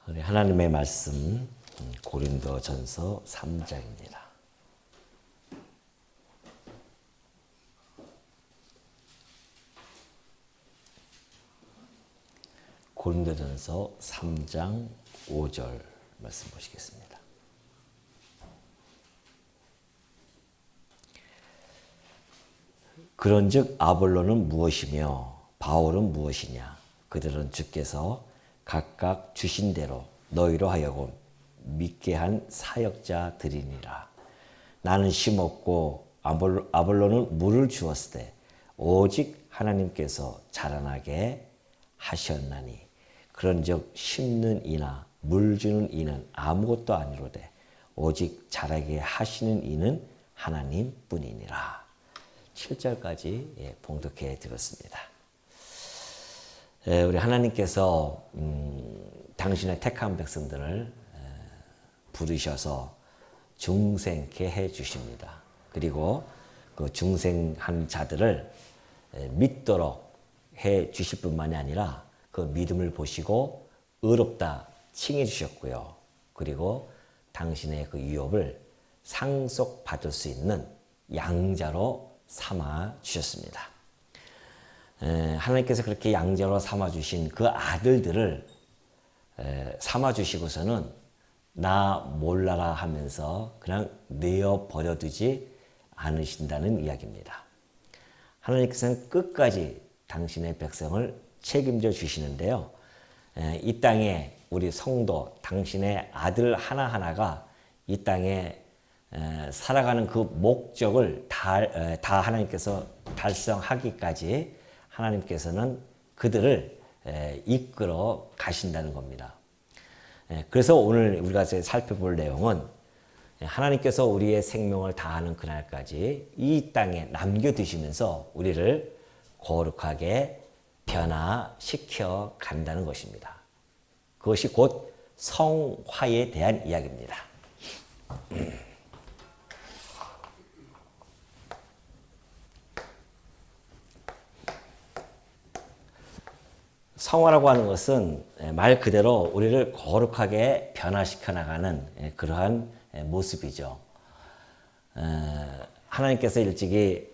우리 하나님의 말씀 고린도전서 3장입니다. 고린도전서 3장 5절 말씀 보시겠습니다. 그런즉 아볼로는 무엇이며 바울은 무엇이냐? 그들은 주께서 각각 주신 대로 너희로 하여금 믿게 한 사역자들이니라. 나는 심었고 아볼로는 물을 주었을 때 오직 하나님께서 자라나게 하셨나니 그런즉 심는 이나 물 주는 이는 아무것도 아니로되 오직 자라게 하시는 이는 하나님뿐이니라. 7절까지 봉독해 드렸습니다. 우리 하나님께서 당신의 택한 백성들을 부르셔서 중생케 해 주십니다. 그리고 그 중생한 자들을 믿도록 해 주실 뿐만이 아니라 그 믿음을 보시고 의롭다 칭해 주셨고요. 그리고 당신의 그 유업을 상속받을 수 있는 양자로 삼아 주셨습니다. 하나님께서 그렇게 양자로 삼아주신 그 아들들을 삼아주시고서는 나 몰라라 하면서 그냥 내어버려두지 않으신다는 이야기입니다. 하나님께서는 끝까지 당신의 백성을 책임져 주시는데요. 이 땅에 우리 성도, 당신의 아들 하나하나가 이 땅에 살아가는 그 목적을 다 하나님께서 달성하기까지 하나님께서는 그들을 이끌어 가신다는 겁니다. 그래서 오늘 우리가 살펴볼 내용은 하나님께서 우리의 생명을 다하는 그날까지 이 땅에 남겨두시면서 우리를 거룩하게 변화시켜 간다는 것입니다. 그것이 곧 성화에 대한 이야기입니다. 성화라고 하는 것은 말 그대로 우리를 거룩하게 변화시켜 나가는 그러한 모습이죠. 하나님께서 일찍이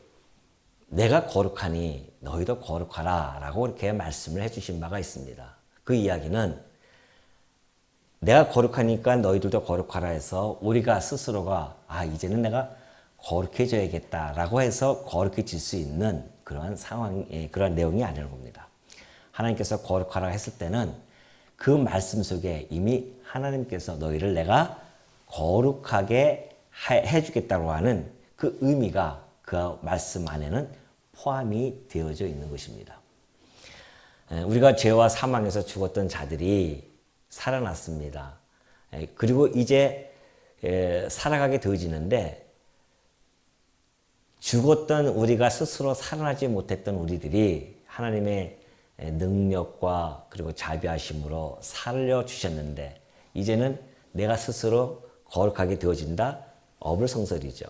내가 거룩하니 너희도 거룩하라 라고 이렇게 말씀을 해주신 바가 있습니다. 그 이야기는 내가 거룩하니까 너희들도 거룩하라 해서 우리가 스스로가 이제는 내가 거룩해져야겠다 라고 해서 거룩해질 수 있는 그러한 상황, 그러한 내용이 아니라는 겁니다. 하나님께서 거룩하라 했을 때는 그 말씀 속에 이미 하나님께서 너희를 내가 거룩하게 해주겠다고 하는 그 의미가 그 말씀 안에는 포함이 되어져 있는 것입니다. 우리가 죄와 사망에서 죽었던 자들이 살아났습니다. 그리고 이제 살아가게 되어지는데 죽었던 우리가 스스로 살아나지 못했던 우리들이 하나님의 능력과 그리고 자비하심으로 살려주셨는데 이제는 내가 스스로 거룩하게 되어진다? 어불성설이죠.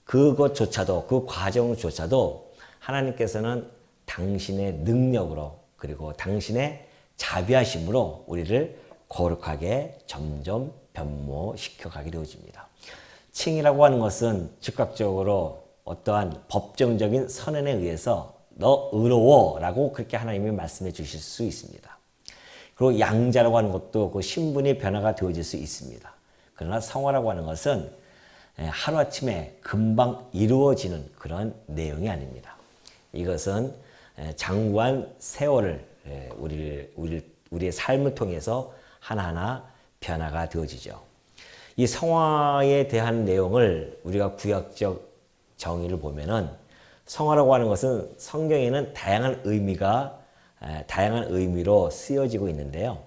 그것조차도 그 과정조차도 하나님께서는 당신의 능력으로 그리고 당신의 자비하심으로 우리를 거룩하게 점점 변모시켜 가게 되어집니다. 칭이라고 하는 것은 즉각적으로 어떠한 법정적인 선언에 의해서 너 의로워 라고 그렇게 하나님이 말씀해 주실 수 있습니다. 그리고 양자라고 하는 것도 그 신분이 변화가 되어질 수 있습니다. 그러나 성화라고 하는 것은 하루아침에 금방 이루어지는 그런 내용이 아닙니다. 이것은 장구한 세월을 우리의 삶을 통해서 하나하나 변화가 되어지죠. 이 성화에 대한 내용을 우리가 구약적 정의를 보면은 성화라고 하는 것은 성경에는 다양한 의미로 쓰여지고 있는데요.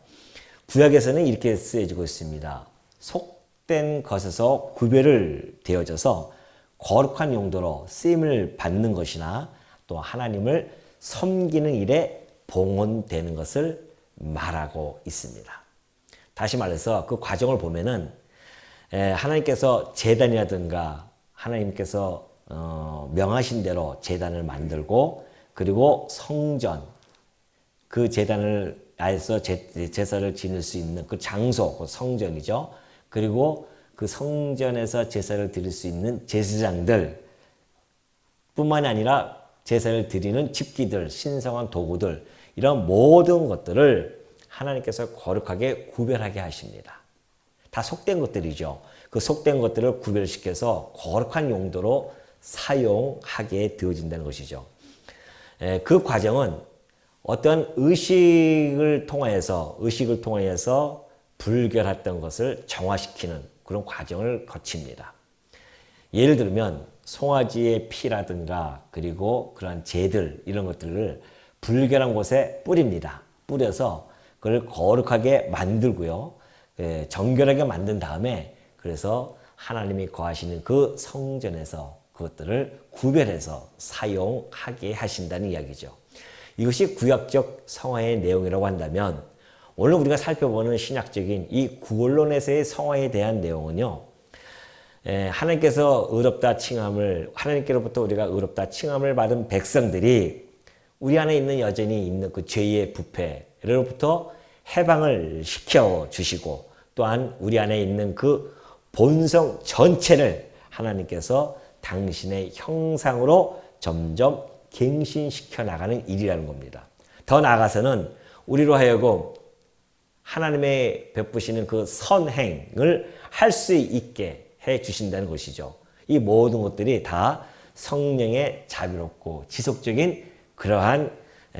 구약에서는 이렇게 쓰여지고 있습니다. 속된 것에서 구별을 되어져서 거룩한 용도로 쓰임을 받는 것이나 또 하나님을 섬기는 일에 봉헌되는 것을 말하고 있습니다. 다시 말해서 그 과정을 보면은 하나님께서 제단이라든가 하나님께서 명하신 대로 제단을 만들고 그리고 성전 그 제단을 안에서 제사를 지낼 수 있는 그 장소, 그 성전이죠. 그리고 그 성전에서 제사를 드릴 수 있는 제사장들 뿐만이 아니라 제사를 드리는 집기들, 신성한 도구들, 이런 모든 것들을 하나님께서 거룩하게 구별하게 하십니다. 다 속된 것들이죠. 그 속된 것들을 구별시켜서 거룩한 용도로 사용하게 되어진다는 것이죠. 그 과정은 어떤 의식을 통하여서 불결했던 것을 정화시키는 그런 과정을 거칩니다. 예를 들면 송아지의 피라든가 그리고 그런 재들 이런 것들을 불결한 곳에 뿌립니다. 뿌려서 그걸 거룩하게 만들고요. 정결하게 만든 다음에 그래서 하나님이 거하시는 그 성전에서 그것들을 구별해서 사용하게 하신다는 이야기죠. 이것이 구약적 성화의 내용이라고 한다면 오늘 우리가 살펴보는 신약적인 이 구원론에서의 성화에 대한 내용은요. 하나님께서 의롭다 칭함을 하나님께로부터 우리가 의롭다 칭함을 받은 백성들이 우리 안에 있는 여전히 있는 그 죄의 부패로부터 해방을 시켜 주시고 또한 우리 안에 있는 그 본성 전체를 하나님께서 당신의 형상으로 점점 갱신시켜 나가는 일이라는 겁니다. 더 나아가서는 우리로 하여금 하나님의 베푸시는 그 선행을 할 수 있게 해 주신다는 것이죠. 이 모든 것들이 다 성령의 자비롭고 지속적인 그러한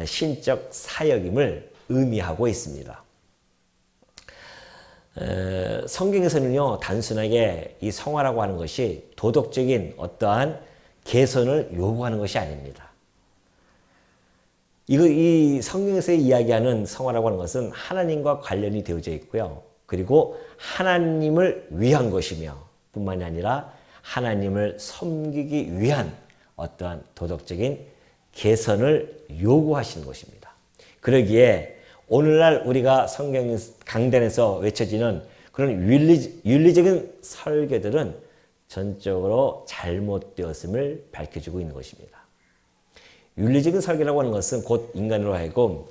신적 사역임을 의미하고 있습니다. 성경에서는요, 단순하게 이 성화라고 하는 것이 도덕적인 어떠한 개선을 요구하는 것이 아닙니다. 이 성경에서 이야기하는 성화라고 하는 것은 하나님과 관련이 되어져 있고요. 그리고 하나님을 위한 것이며 뿐만이 아니라 하나님을 섬기기 위한 어떠한 도덕적인 개선을 요구하시는 것입니다. 그러기에 오늘날 우리가 성경 강단에서 외쳐지는 그런 윤리적인 설교들은 전적으로 잘못되었음을 밝혀주고 있는 것입니다. 윤리적인 설교라고 하는 것은 곧 인간으로 하여금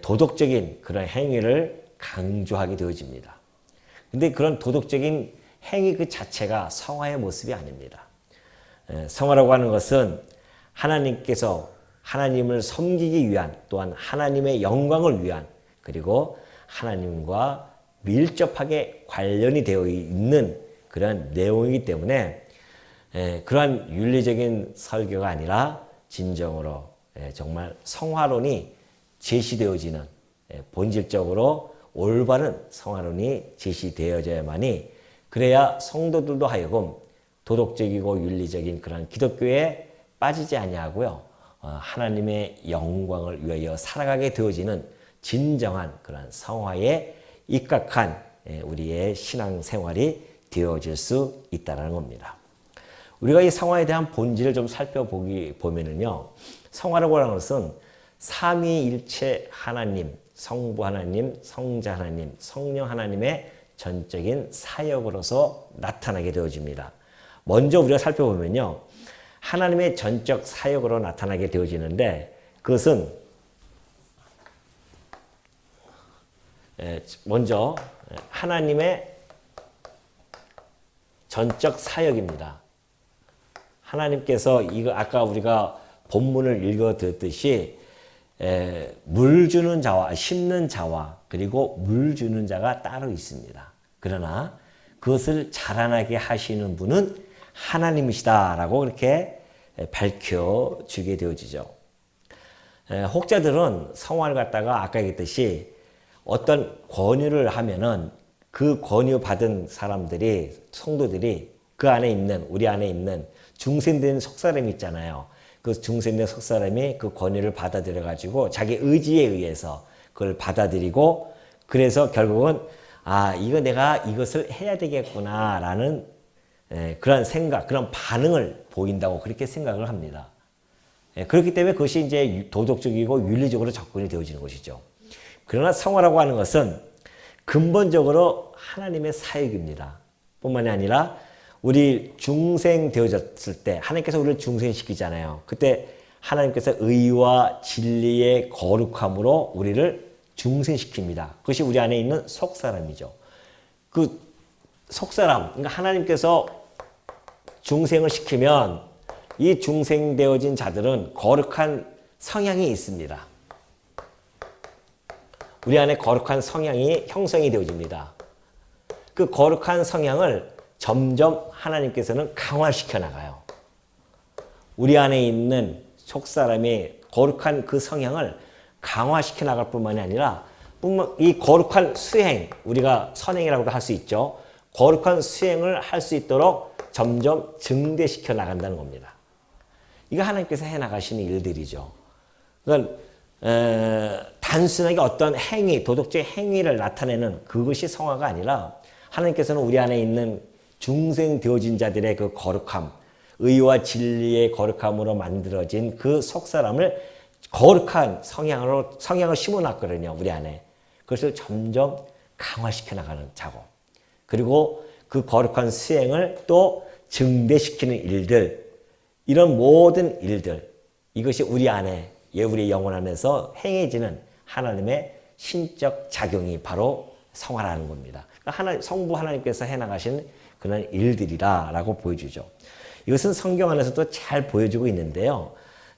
도덕적인 그런 행위를 강조하게 되어집니다. 근데 그런 도덕적인 행위 그 자체가 성화의 모습이 아닙니다. 성화라고 하는 것은 하나님께서 하나님을 섬기기 위한 또한 하나님의 영광을 위한 그리고 하나님과 밀접하게 관련이 되어 있는 그런 내용이기 때문에 그러한 윤리적인 설교가 아니라 진정으로 정말 성화론이 제시되어지는 본질적으로 올바른 성화론이 제시되어져야만이 그래야 성도들도 하여금 도덕적이고 윤리적인 그런 기독교에 빠지지 아니하고요. 하나님의 영광을 위하여 살아가게 되어지는 진정한 그런 성화에 입각한 우리의 신앙생활이 되어질 수 있다는 겁니다. 우리가 이 성화에 대한 본질을 좀 살펴보면은요, 성화라고 하는 것은 삼위일체 하나님, 성부 하나님, 성자 하나님, 성령 하나님의 전적인 사역으로서 나타나게 되어집니다. 먼저 우리가 살펴보면요, 하나님의 전적 사역으로 나타나게 되어지는데 그것은 먼저 하나님의 전적 사역입니다. 하나님께서 이거 아까 우리가 본문을 읽어드렸듯이 물 주는 자와 심는 자와 그리고 물 주는 자가 따로 있습니다. 그러나 그것을 자라나게 하시는 분은 하나님이시다라고 그렇게 밝혀주게 되어지죠. 혹자들은 성화를 갖다가 아까 얘기했듯이 어떤 권유를 하면은 그 권유 받은 사람들이 성도들이 그 안에 있는 우리 안에 있는 중생된 속사람이 있잖아요. 그 중생된 속사람이 그 권유를 받아들여 가지고 자기 의지에 의해서 그걸 받아들이고 그래서 결국은 이거 내가 이것을 해야 되겠구나라는 그런 생각, 그런 반응을 보인다고 그렇게 생각을 합니다. 그렇기 때문에 그것이 이제 도덕적이고 윤리적으로 접근이 되어지는 것이죠. 그러나 성화라고 하는 것은 근본적으로 하나님의 사역입니다. 뿐만이 아니라 우리 중생 되어졌을 때 하나님께서 우리를 중생시키잖아요. 그때 하나님께서 의와 진리의 거룩함으로 우리를 중생시킵니다. 그것이 우리 안에 있는 속사람이죠. 그 속사람, 그러니까 하나님께서 중생을 시키면 이 중생되어진 자들은 거룩한 성향이 있습니다. 우리 안에 거룩한 성향이 형성이 되어집니다. 그 거룩한 성향을 점점 하나님께서는 강화시켜 나가요. 우리 안에 있는 속사람의 거룩한 그 성향을 강화시켜 나갈 뿐만이 아니라 이 거룩한 수행, 우리가 선행이라고도 할 수 있죠. 거룩한 수행을 할 수 있도록 점점 증대시켜 나간다는 겁니다. 이거 하나님께서 해나가시는 일들이죠. 그러니까 단순하게 어떤 행위, 도덕적 행위를 나타내는 그것이 성화가 아니라 하나님께서는 우리 안에 있는 중생되어진 자들의 그 거룩함, 의와 진리의 거룩함으로 만들어진 그 속사람을 거룩한 성향을 심어놨거든요. 우리 안에. 그것을 점점 강화시켜 나가는 작업. 그리고 그 거룩한 수행을 또 증대시키는 일들, 이런 모든 일들, 이것이 우리 안에, 우리 영혼 안에서 행해지는 하나님의 신적 작용이 바로 성화라는 겁니다. 성부 하나님께서 해나가신 그런 일들이라고 보여주죠. 이것은 성경 안에서도 잘 보여주고 있는데요.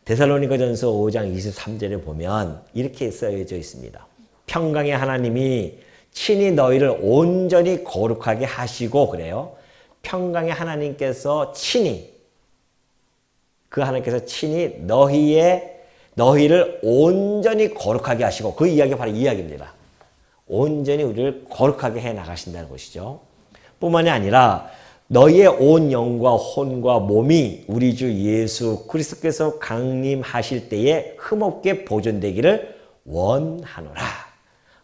데살로니가전서 5장 23절에 보면 이렇게 써져 있습니다. 평강의 하나님이 친히 너희를 온전히 거룩하게 하시고, 그래요. 평강의 하나님께서 친히, 그 하나님께서 친히 너희를 온전히 거룩하게 하시고, 그 이야기가 바로 이 이야기입니다. 온전히 우리를 거룩하게 해 나가신다는 것이죠. 뿐만이 아니라 너희의 온 영과 혼과 몸이 우리 주 예수 그리스도께서 강림하실 때에 흠없게 보존되기를 원하노라.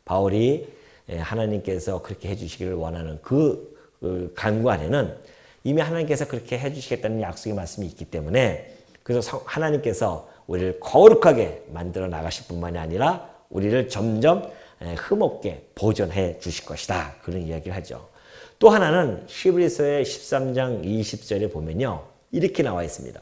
바울이 하나님께서 그렇게 해주시기를 원하는 그 간구 안에는 이미 하나님께서 그렇게 해주시겠다는 약속의 말씀이 있기 때문에, 그래서 하나님께서 우리를 거룩하게 만들어 나가실 뿐만이 아니라 우리를 점점 흠없게 보존해 주실 것이다. 그런 이야기를 하죠. 또 하나는 히브리서의 13장 20절에 보면요, 이렇게 나와 있습니다.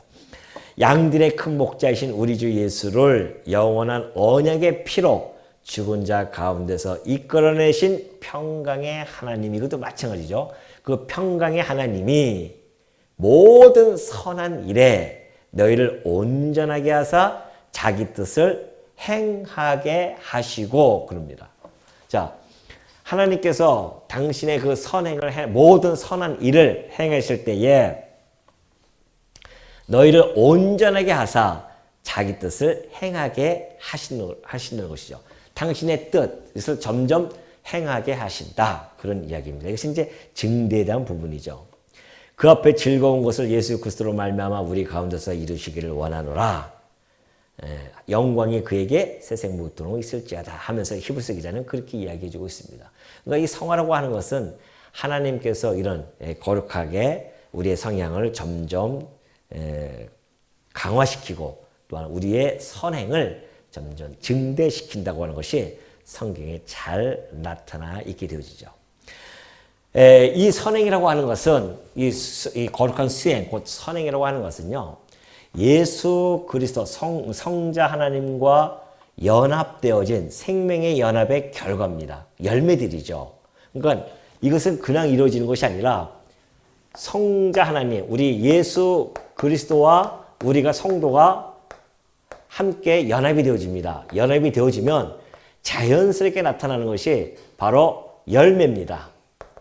양들의 큰 목자이신 우리 주 예수를 영원한 언약의 피로 죽은 자 가운데서 이끌어내신 평강의 하나님이, 이것도 마찬가지죠. 그 평강의 하나님이 모든 선한 일에 너희를 온전하게 하사 자기 뜻을 행하게 하시고, 그럽니다. 자, 하나님께서 당신의 그 선행을 모든 선한 일을 행하실 때에 너희를 온전하게 하사 자기 뜻을 행하게 하시는 것이죠. 당신의 뜻을 점점 행하게 하신다. 그런 이야기입니다. 이것이 이제 증대에 대한 부분이죠. 그 앞에 즐거운 것을 예수 그리스도로 말미암아 우리 가운데서 이루시기를 원하노라. 영광이 그에게 세생무토록 있을지어다 하면서 히브리서 기자는 그렇게 이야기해 주고 있습니다. 그러니까 이 성화라고 하는 것은 하나님께서 이런 거룩하게 우리의 성향을 점점 강화시키고, 또한 우리의 선행을 점점 증대시킨다고 하는 것이 성경에 잘 나타나 있게 되어지죠. 이 선행이라고 하는 것은, 이 거룩한 수행, 곧 선행이라고 하는 것은요, 예수 그리스도 성자 하나님과 연합되어진 생명의 연합의 결과입니다. 열매들이죠. 그러니까 이것은 그냥 이루어지는 것이 아니라 성자 하나님, 우리 예수 그리스도와 우리가 성도가 함께 연합이 되어집니다. 연합이 되어지면 자연스럽게 나타나는 것이 바로 열매입니다.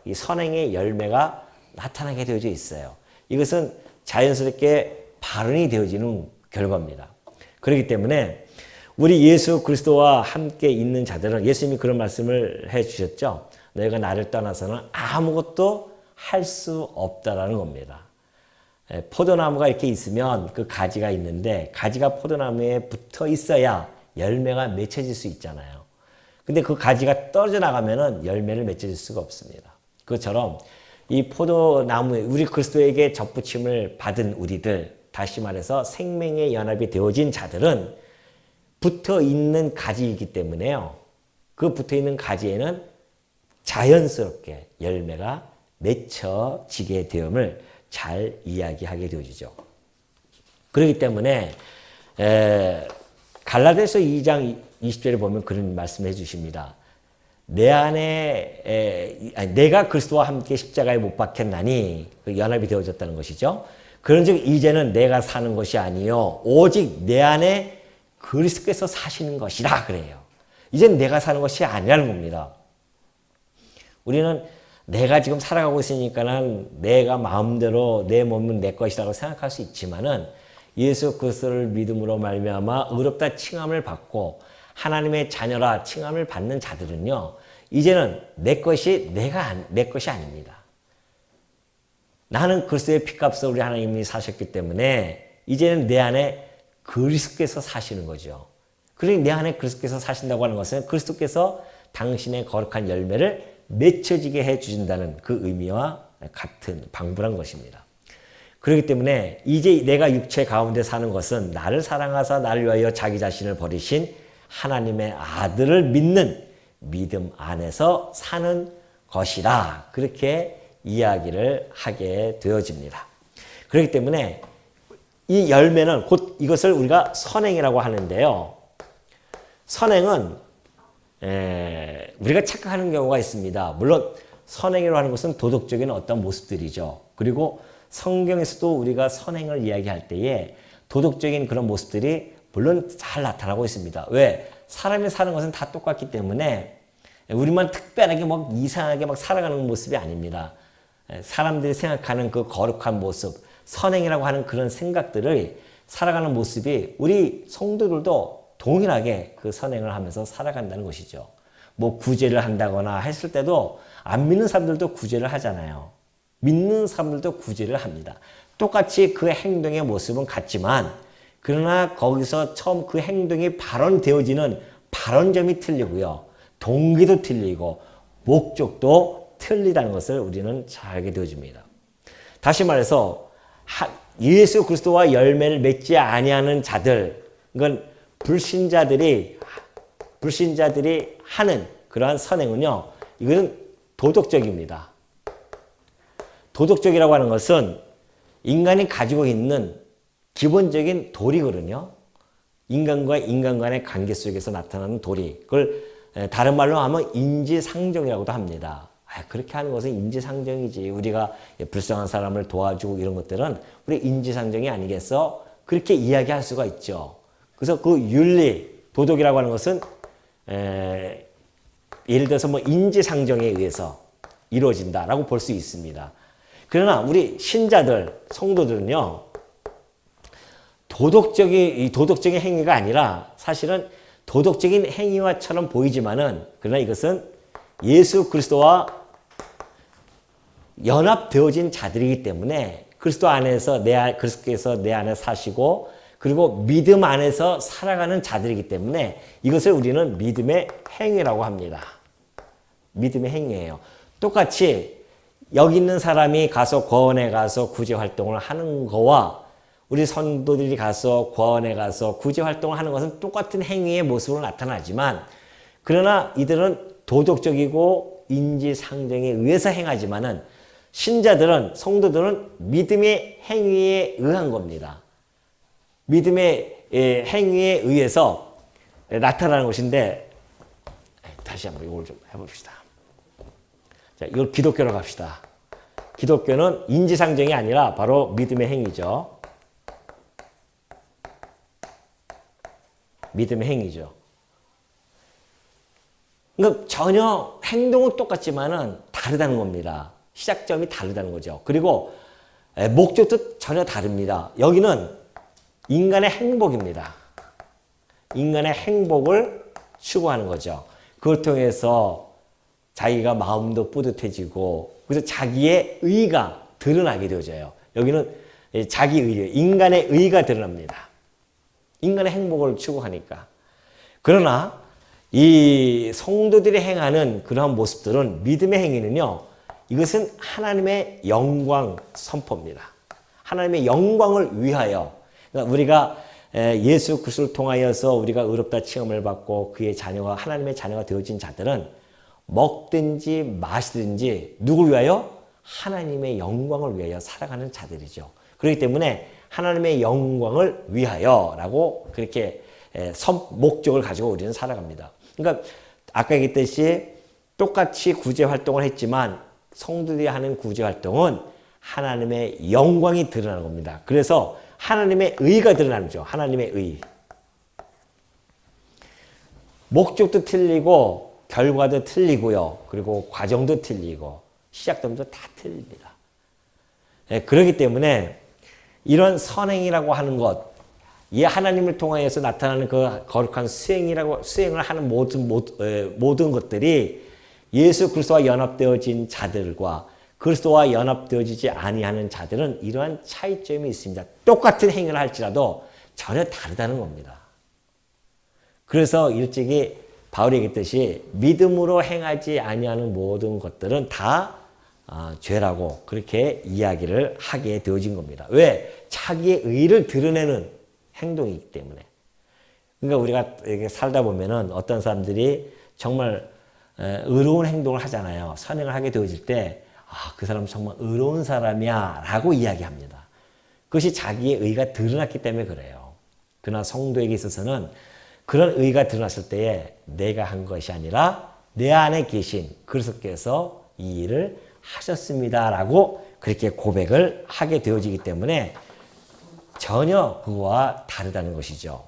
이 선행의 열매가 나타나게 되어져 있어요. 이것은 자연스럽게 발언이 되어지는 결과입니다. 그렇기 때문에 우리 예수 그리스도와 함께 있는 자들은, 예수님이 그런 말씀을 해주셨죠. 너희가 나를 떠나서는 아무것도 할 수 없다라는 겁니다. 포도나무가 이렇게 있으면 그 가지가 있는데, 가지가 포도나무에 붙어 있어야 열매가 맺혀질 수 있잖아요. 근데 그 가지가 떨어져 나가면은 열매를 맺혀질 수가 없습니다. 그것처럼 이 포도나무에, 우리 그리스도에게 접붙임을 받은 우리들, 다시 말해서 생명의 연합이 되어진 자들은 붙어 있는 가지이기 때문에요. 그 붙어 있는 가지에는 자연스럽게 열매가 맺혀지게 되음을 잘 이야기하게 되어지죠. 그렇기 때문에 갈라디아서 2장 20절에 보면 그런 말씀을 해주십니다. 내 안에 내가 그리스도와 함께 십자가에 못 박혔나니 연합이 되어졌다는 것이죠. 그런즉 이제는 내가 사는 것이 아니요 오직 내 안에 그리스도께서 사시는 것이라 그래요. 이제는 내가 사는 것이 아니라는 겁니다. 우리는 내가 지금 살아가고 있으니까는 내가 마음대로 내 몸은 내 것이라고 생각할 수 있지만은 예수 그리스도를 믿음으로 말미암아 의롭다 칭함을 받고 하나님의 자녀라 칭함을 받는 자들은요, 이제는 내 것이 내 것이 아닙니다. 나는 그리스도의 피값을 우리 하나님이 사셨기 때문에 이제는 내 안에 그리스도께서 사시는 거죠. 그러니 내 안에 그리스도께서 사신다고 하는 것은 그리스도께서 당신의 거룩한 열매를 맺혀지게 해주신다는 그 의미와 같은 방불한 것입니다. 그렇기 때문에 이제 내가 육체 가운데 사는 것은 나를 사랑하사 나를 위하여 자기 자신을 버리신 하나님의 아들을 믿는 믿음 안에서 사는 것이라 그렇게 이야기를 하게 되어집니다. 그렇기 때문에 이 열매는 곧 이것을 우리가 선행이라고 하는데요. 선행은 우리가 착각하는 경우가 있습니다. 물론 선행이라고 하는 것은 도덕적인 어떤 모습들이죠. 그리고 성경에서도 우리가 선행을 이야기할 때에 도덕적인 그런 모습들이 물론 잘 나타나고 있습니다. 왜? 사람이 사는 것은 다 똑같기 때문에 우리만 특별하게 막 이상하게 막 살아가는 모습이 아닙니다. 사람들이 생각하는 그 거룩한 모습, 선행이라고 하는 그런 생각들을 살아가는 모습이 우리 성도들도 동일하게 그 선행을 하면서 살아간다는 것이죠. 뭐 구제를 한다거나 했을 때도 안 믿는 사람들도 구제를 하잖아요. 믿는 사람들도 구제를 합니다. 똑같이 그 행동의 모습은 같지만 그러나 거기서 처음 그 행동이 발언되어지는 발언점이 틀리고요. 동기도 틀리고 목적도 틀리다는 것을 우리는 잘 알게 되어집니다. 다시 말해서 예수 그리스도와 열매를 맺지 아니하는 자들, 이건 불신자들이 하는 그러한 선행은요, 이거는 도덕적입니다. 도덕적이라고 하는 것은 인간이 가지고 있는 기본적인 도리거든요. 인간과 인간 간의 관계 속에서 나타나는 도리. 그걸 다른 말로 하면 인지상정이라고도 합니다. 그렇게 하는 것은 인지상정이지. 우리가 불쌍한 사람을 도와주고 이런 것들은 우리 인지상정이 아니겠어? 그렇게 이야기할 수가 있죠. 그래서 그 윤리, 도덕이라고 하는 것은 예를 들어서 뭐 인지상정에 의해서 이루어진다라고 볼 수 있습니다. 그러나 우리 신자들, 성도들은요, 도덕적인 행위가 아니라 사실은 도덕적인 행위와처럼 보이지만은 그러나 이것은 예수 그리스도와 연합되어진 자들이기 때문에 그리스도 안에서 그리스도께서 내 안에 사시고 그리고 믿음 안에서 살아가는 자들이기 때문에 이것을 우리는 믿음의 행위라고 합니다. 믿음의 행위예요. 똑같이 여기 있는 사람이 가서 과원에 가서 구제 활동을 하는 거와 우리 성도들이 가서 과원에 가서 구제 활동을 하는 것은 똑같은 행위의 모습으로 나타나지만 그러나 이들은 도덕적이고 인지상정에 의해서 행하지만은 신자들은, 성도들은 믿음의 행위에 의한 겁니다. 믿음의 행위에 의해서 나타나는 것인데, 다시 한번 이걸 좀 해봅시다. 자, 이걸 기독교로 갑시다. 기독교는 인지상정이 아니라 바로 믿음의 행위죠. 믿음의 행위죠. 그러니까 전혀 행동은 똑같지만은 다르다는 겁니다. 시작점이 다르다는 거죠. 그리고 목적도 전혀 다릅니다. 여기는 인간의 행복입니다. 인간의 행복을 추구하는 거죠. 그걸 통해서 자기가 마음도 뿌듯해지고 그래서 자기의 의가 드러나게 되어져요. 여기는 자기 의, 인간의 의가 드러납니다. 인간의 행복을 추구하니까. 그러나 이 성도들이 행하는 그러한 모습들은 믿음의 행위는요. 이것은 하나님의 영광 선포입니다. 하나님의 영광을 위하여 그러니까 우리가 예수 그리스도를 통하여서 우리가 의롭다 칭함을 받고 그의 자녀가 하나님의 자녀가 되어진 자들은 먹든지 마시든지 누굴 위하여? 하나님의 영광을 위하여 살아가는 자들이죠. 그렇기 때문에 하나님의 영광을 위하여라고 그렇게 목적을 가지고 우리는 살아갑니다. 그러니까 아까 얘기했듯이 똑같이 구제 활동을 했지만 성도들이 하는 구제 활동은 하나님의 영광이 드러나는 겁니다. 그래서 하나님의 의가 드러나는 거죠. 하나님의 의. 목적도 틀리고 결과도 틀리고요. 그리고 과정도 틀리고 시작점도 다 틀립니다. 그렇기 때문에 이런 선행이라고 하는 것, 이 하나님을 통하여서 나타나는 그 거룩한 수행을 하는 모든 것들이 예수 그리스도와 연합되어진 자들과 그리스도와 연합되어지지 아니하는 자들은 이러한 차이점이 있습니다. 똑같은 행위를 할지라도 전혀 다르다는 겁니다. 그래서 일찍이 바울이 얘기했듯이 믿음으로 행하지 아니하는 모든 것들은 다 죄라고 그렇게 이야기를 하게 되어진 겁니다. 왜? 자기의 의를 드러내는 행동이기 때문에. 그러니까 우리가 이렇게 살다 보면은 어떤 사람들이 정말 의로운 행동을 하잖아요. 선행을 하게 되어질 때, 그 사람은 정말 의로운 사람이야 라고 이야기합니다. 그것이 자기의 의가 드러났기 때문에 그래요. 그러나 성도에게 있어서는 그런 의가 드러났을 때에 내가 한 것이 아니라 내 안에 계신 그리스도께서 이 일을 하셨습니다 라고 그렇게 고백을 하게 되어지기 때문에 전혀 그와 다르다는 것이죠.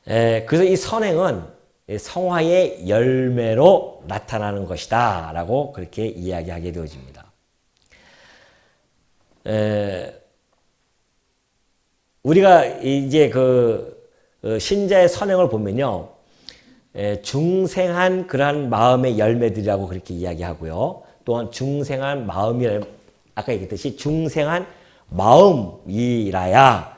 그래서 이 선행은 성화의 열매로 나타나는 것이다 라고 그렇게 이야기하게 되어집니다. 우리가 이제 신자의 선행을 보면요, 중생한 그러한 마음의 열매들이라고 그렇게 이야기하고요. 또한 중생한 마음이, 아까 얘기했듯이 중생한 마음이라야,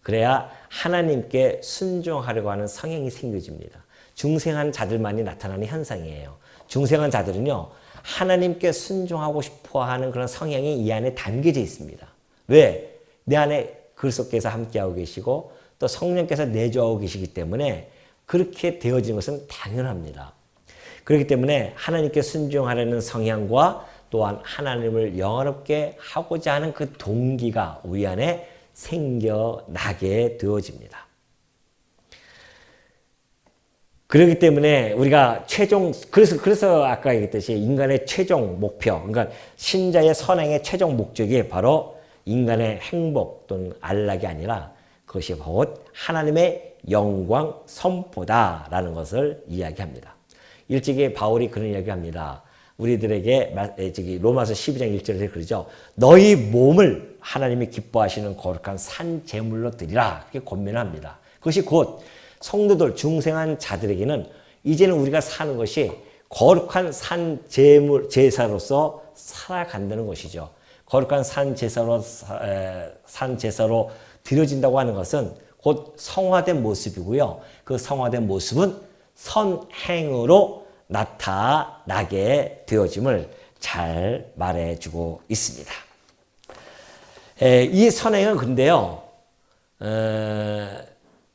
그래야 하나님께 순종하려고 하는 성향이 생겨집니다. 중생한 자들만이 나타나는 현상이에요. 중생한 자들은요, 하나님께 순종하고 싶어 하는 그런 성향이 이 안에 담겨져 있습니다. 왜? 내 안에 그리스도께서 함께하고 계시고 또 성령께서 내주하고 계시기 때문에 그렇게 되어진 것은 당연합니다. 그렇기 때문에 하나님께 순종하려는 성향과 또한 하나님을 영화롭게 하고자 하는 그 동기가 우리 안에 생겨나게 되어집니다. 그렇기 때문에 우리가 그래서 아까 얘기했듯이 인간의 최종 목표, 그러니까 신자의 선행의 최종 목적이 바로 인간의 행복 또는 안락이 아니라 그것이 곧 하나님의 영광 선포다라는 것을 이야기합니다. 일찍이 바울이 그런 이야기합니다. 우리들에게 로마서 12장 1절에 그러죠. 너희 몸을 하나님이 기뻐하시는 거룩한 산 제물로 드리라. 그렇게 권면을 합니다. 그것이 곧 성도들 중생한 자들에게는 이제는 우리가 사는 것이 거룩한 산 제사로서 살아간다는 것이죠. 거룩한 산 제사로 드려진다고 하는 것은 곧 성화된 모습이고요. 그 성화된 모습은 선행으로 나타나게 되어짐을 잘 말해주고 있습니다. 이 선행은 근데요,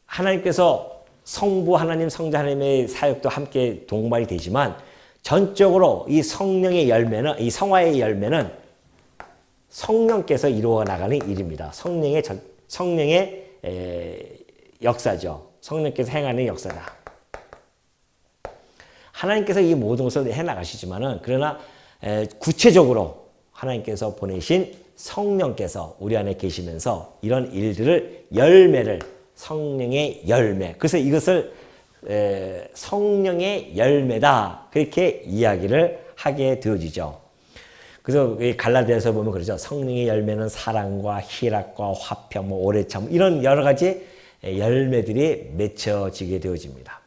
하나님께서 성부 하나님, 성자 하나님의 사역도 함께 동반이 되지만 전적으로 이 성령의 열매는, 이 성화의 열매는 성령께서 이루어 나가는 일입니다. 성령의 역사죠. 성령께서 행하는 역사다. 하나님께서 이 모든 것을 해나가시지만은 그러나 구체적으로 하나님께서 보내신 성령께서 우리 안에 계시면서 이런 일들을 열매를 성령의 열매. 그래서 이것을 성령의 열매다. 그렇게 이야기를 하게 되어지죠. 그래서 갈라디아서 보면 그러죠. 성령의 열매는 사랑과 희락과 화평, 오래 참 이런 여러 가지 열매들이 맺혀지게 되어집니다.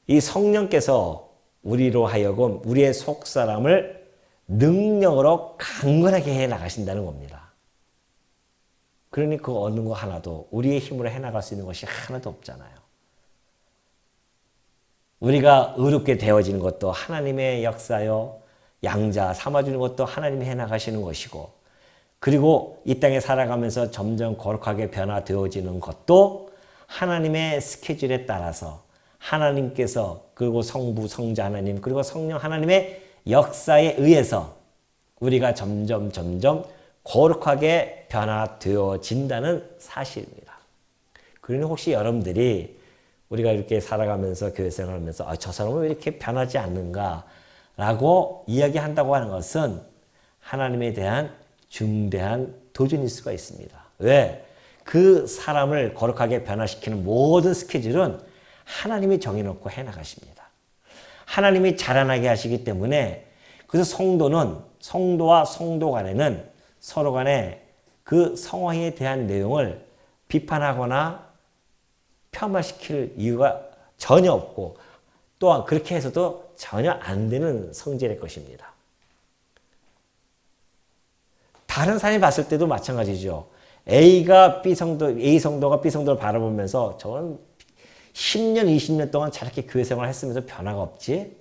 이 성령께서 우리로 하여금 우리의 속사람을 능력으로 강건하게 해 나가신다는 겁니다. 그러니 그 어느 거 하나도 우리의 힘으로 해나갈 수 있는 것이 하나도 없잖아요. 우리가 의롭게 되어지는 것도 하나님의 역사요. 양자 삼아주는 것도 하나님이 해나가시는 것이고, 그리고 이 땅에 살아가면서 점점 거룩하게 변화되어지는 것도 하나님의 스케줄에 따라서 하나님께서, 그리고 성부, 성자 하나님, 그리고 성령 하나님의 역사에 의해서 우리가 점점 거룩하게 변화되어진다는 사실입니다. 그러니 혹시 여러분들이 우리가 이렇게 살아가면서 교회 생활하면서 저 사람은 왜 이렇게 변하지 않는가 라고 이야기한다고 하는 것은 하나님에 대한 중대한 도전일 수가 있습니다. 왜? 그 사람을 거룩하게 변화시키는 모든 스케줄은 하나님이 정해놓고 해나가십니다. 하나님이 자라나게 하시기 때문에 그래서 성도와 성도 간에는 서로 간에 그 상황에 대한 내용을 비판하거나 폄하시킬 이유가 전혀 없고 또한 그렇게 해서도 전혀 안 되는 성질의 것입니다. 다른 사람이 봤을 때도 마찬가지죠. A 성도가 B 성도를 바라보면서 저는 10년, 20년 동안 저렇게 교회 생활을 했으면서 변화가 없지?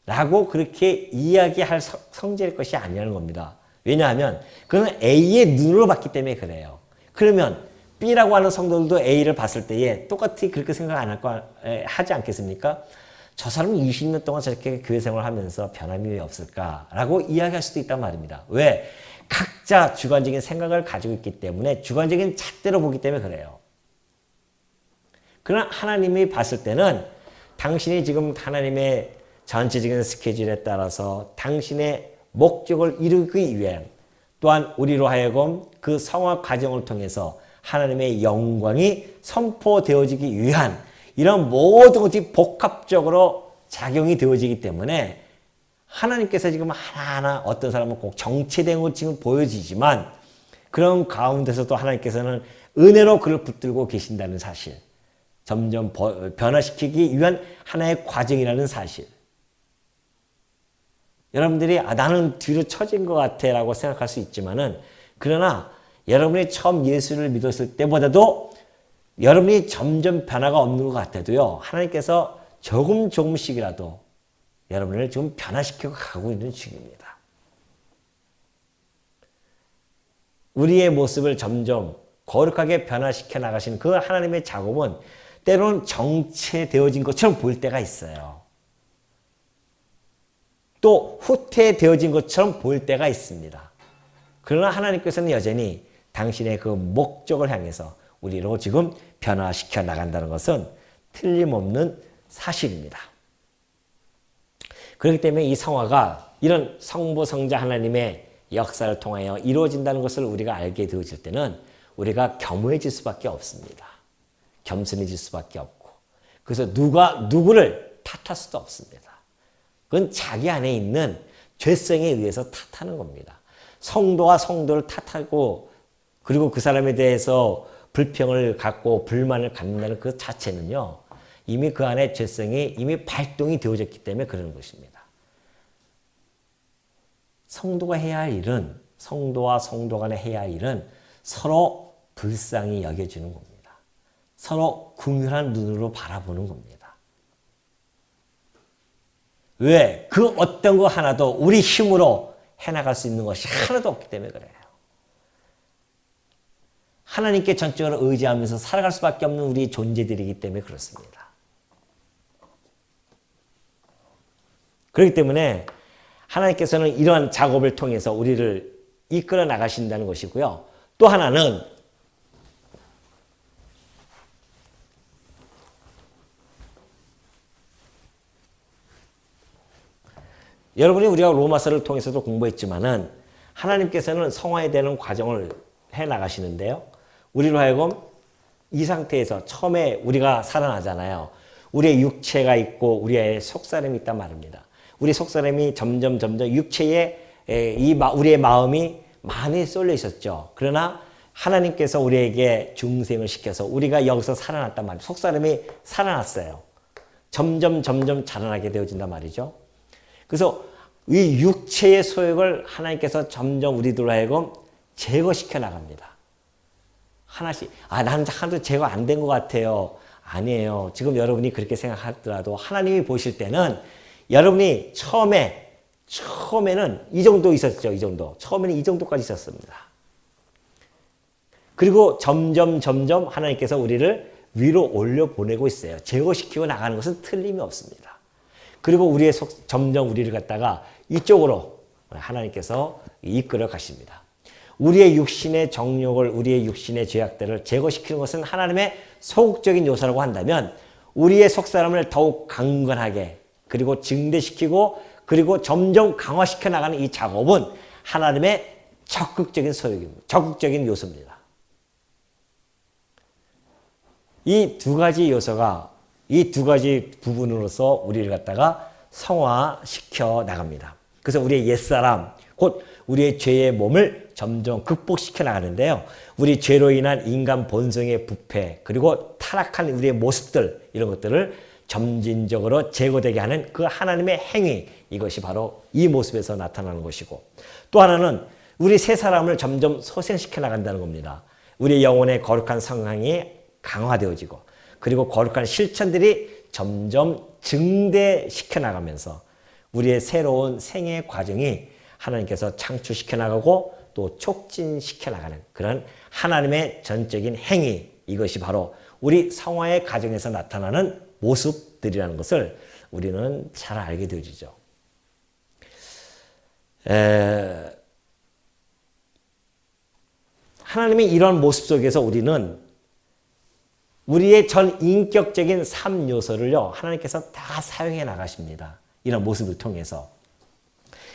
라고 그렇게 이야기할 성질의 것이 아니라는 겁니다. 왜냐하면 그는 A의 눈으로 봤기 때문에 그래요. 그러면 B라고 하는 성도들도 A를 봤을 때에 똑같이 그렇게 생각 안 하지 않겠습니까? 저 사람은 20년 동안 저렇게 교회 생활을 하면서 변함이 왜 없을까라고 이야기할 수도 있단 말입니다. 왜? 각자 주관적인 생각을 가지고 있기 때문에 주관적인 잣대로 보기 때문에 그래요. 그러나 하나님이 봤을 때는 당신이 지금 하나님의 전체적인 스케줄에 따라서 당신의 목적을 이루기 위한 또한 우리로 하여금 그 성화 과정을 통해서 하나님의 영광이 선포되어지기 위한 이런 모든 것이 복합적으로 작용이 되어지기 때문에 하나님께서 지금 하나하나 어떤 사람은 꼭 정체된 것 지금 보여지지만 그런 가운데서도 하나님께서는 은혜로 그를 붙들고 계신다는 사실, 점점 변화시키기 위한 하나의 과정이라는 사실. 여러분들이 나는 뒤로 처진 것 같아 라고 생각할 수 있지만은 그러나 여러분이 처음 예수를 믿었을 때보다도 여러분이 점점 변화가 없는 것 같아도요. 하나님께서 조금씩이라도 여러분을 지금 변화시키고 가고 있는 중입니다. 우리의 모습을 점점 거룩하게 변화시켜 나가시는 그 하나님의 작업은 때로는 정체되어진 것처럼 보일 때가 있어요. 또 후퇴되어진 것처럼 보일 때가 있습니다. 그러나 하나님께서는 여전히 당신의 그 목적을 향해서 우리로 지금 변화시켜 나간다는 것은 틀림없는 사실입니다. 그렇기 때문에 이 성화가 이런 성부 성자 하나님의 역사를 통하여 이루어진다는 것을 우리가 알게 되어질 때는 우리가 겸허해질 수밖에 없습니다. 겸손해질 수밖에 없고 그래서 누가 누구를 탓할 수도 없습니다. 그건 자기 안에 있는 죄성에 의해서 탓하는 겁니다. 성도와 성도를 탓하고 그리고 그 사람에 대해서 불평을 갖고 불만을 갖는다는 그 자체는요. 이미 그 안에 죄성이 이미 발동이 되어졌기 때문에 그러는 것입니다. 성도가 해야 할 일은 성도와 성도 간에 해야 할 일은 서로 불쌍히 여겨주는 겁니다. 서로 긍휼한 눈으로 바라보는 겁니다. 왜? 그 어떤 거 하나도 우리 힘으로 해나갈 수 있는 것이 하나도 없기 때문에 그래요. 하나님께 전적으로 의지하면서 살아갈 수밖에 없는 우리 존재들이기 때문에 그렇습니다. 그렇기 때문에 하나님께서는 이러한 작업을 통해서 우리를 이끌어 나가신다는 것이고요. 또 하나는 여러분이 우리가 로마서를 통해서도 공부했지만은 하나님께서는 성화에 대한 과정을 해 나가시는데요. 우리로 하여금 이 상태에서 처음에 우리가 살아나잖아요. 우리의 육체가 있고 우리의 속사람이 있단 말입니다. 우리 속사람이 점점 육체에 우리의 마음이 많이 쏠려 있었죠. 그러나 하나님께서 우리에게 중생을 시켜서 우리가 여기서 살아났단 말이에요. 속사람이 살아났어요. 점점 자라나게 되어진단 말이죠. 그래서 이 육체의 소욕을 하나님께서 점점 우리들로 하여금 제거시켜 나갑니다. 하나씩 나는 하나도 제거 안 된 것 같아요. 아니에요. 지금 여러분이 그렇게 생각하더라도 하나님이 보실 때는 여러분이 처음에는 이 정도 있었죠. 이 정도. 처음에는 이 정도까지 있었습니다. 그리고 점점 하나님께서 우리를 위로 올려보내고 있어요. 제거시키고 나가는 것은 틀림이 없습니다. 그리고 점점 우리를 갖다가 이쪽으로 하나님께서 이끌어 가십니다. 우리의 육신의 정욕을, 우리의 육신의 죄악들을 제거시키는 것은 하나님의 소극적인 요소라고 한다면 우리의 속사람을 더욱 강건하게 그리고 증대시키고 그리고 점점 강화시켜 나가는 이 작업은 하나님의 적극적인 소욕입니다. 적극적인 요소입니다. 이 두 가지 요소가 이 두 가지 부분으로서 우리를 갖다가 성화시켜 나갑니다. 그래서 우리의 옛사람, 곧 우리의 죄의 몸을 점점 극복시켜 나가는데요. 우리 죄로 인한 인간 본성의 부패, 그리고 타락한 우리의 모습들, 이런 것들을 점진적으로 제거되게 하는 그 하나님의 행위, 이것이 바로 이 모습에서 나타나는 것이고, 또 하나는 우리 새 사람을 점점 소생시켜 나간다는 겁니다. 우리 영혼의 거룩한 성향이 강화되어지고, 그리고 거룩한 실천들이 점점 증대시켜 나가면서 우리의 새로운 생애 과정이 하나님께서 창출시켜 나가고 또 촉진시켜 나가는 그런 하나님의 전적인 행위, 이것이 바로 우리 성화의 과정에서 나타나는 모습들이라는 것을 우리는 잘 알게 되어지죠. 하나님의 이런 모습 속에서 우리는 우리의 전 인격적인 삶 요소를요, 하나님께서 다 사용해 나가십니다. 이런 모습을 통해서.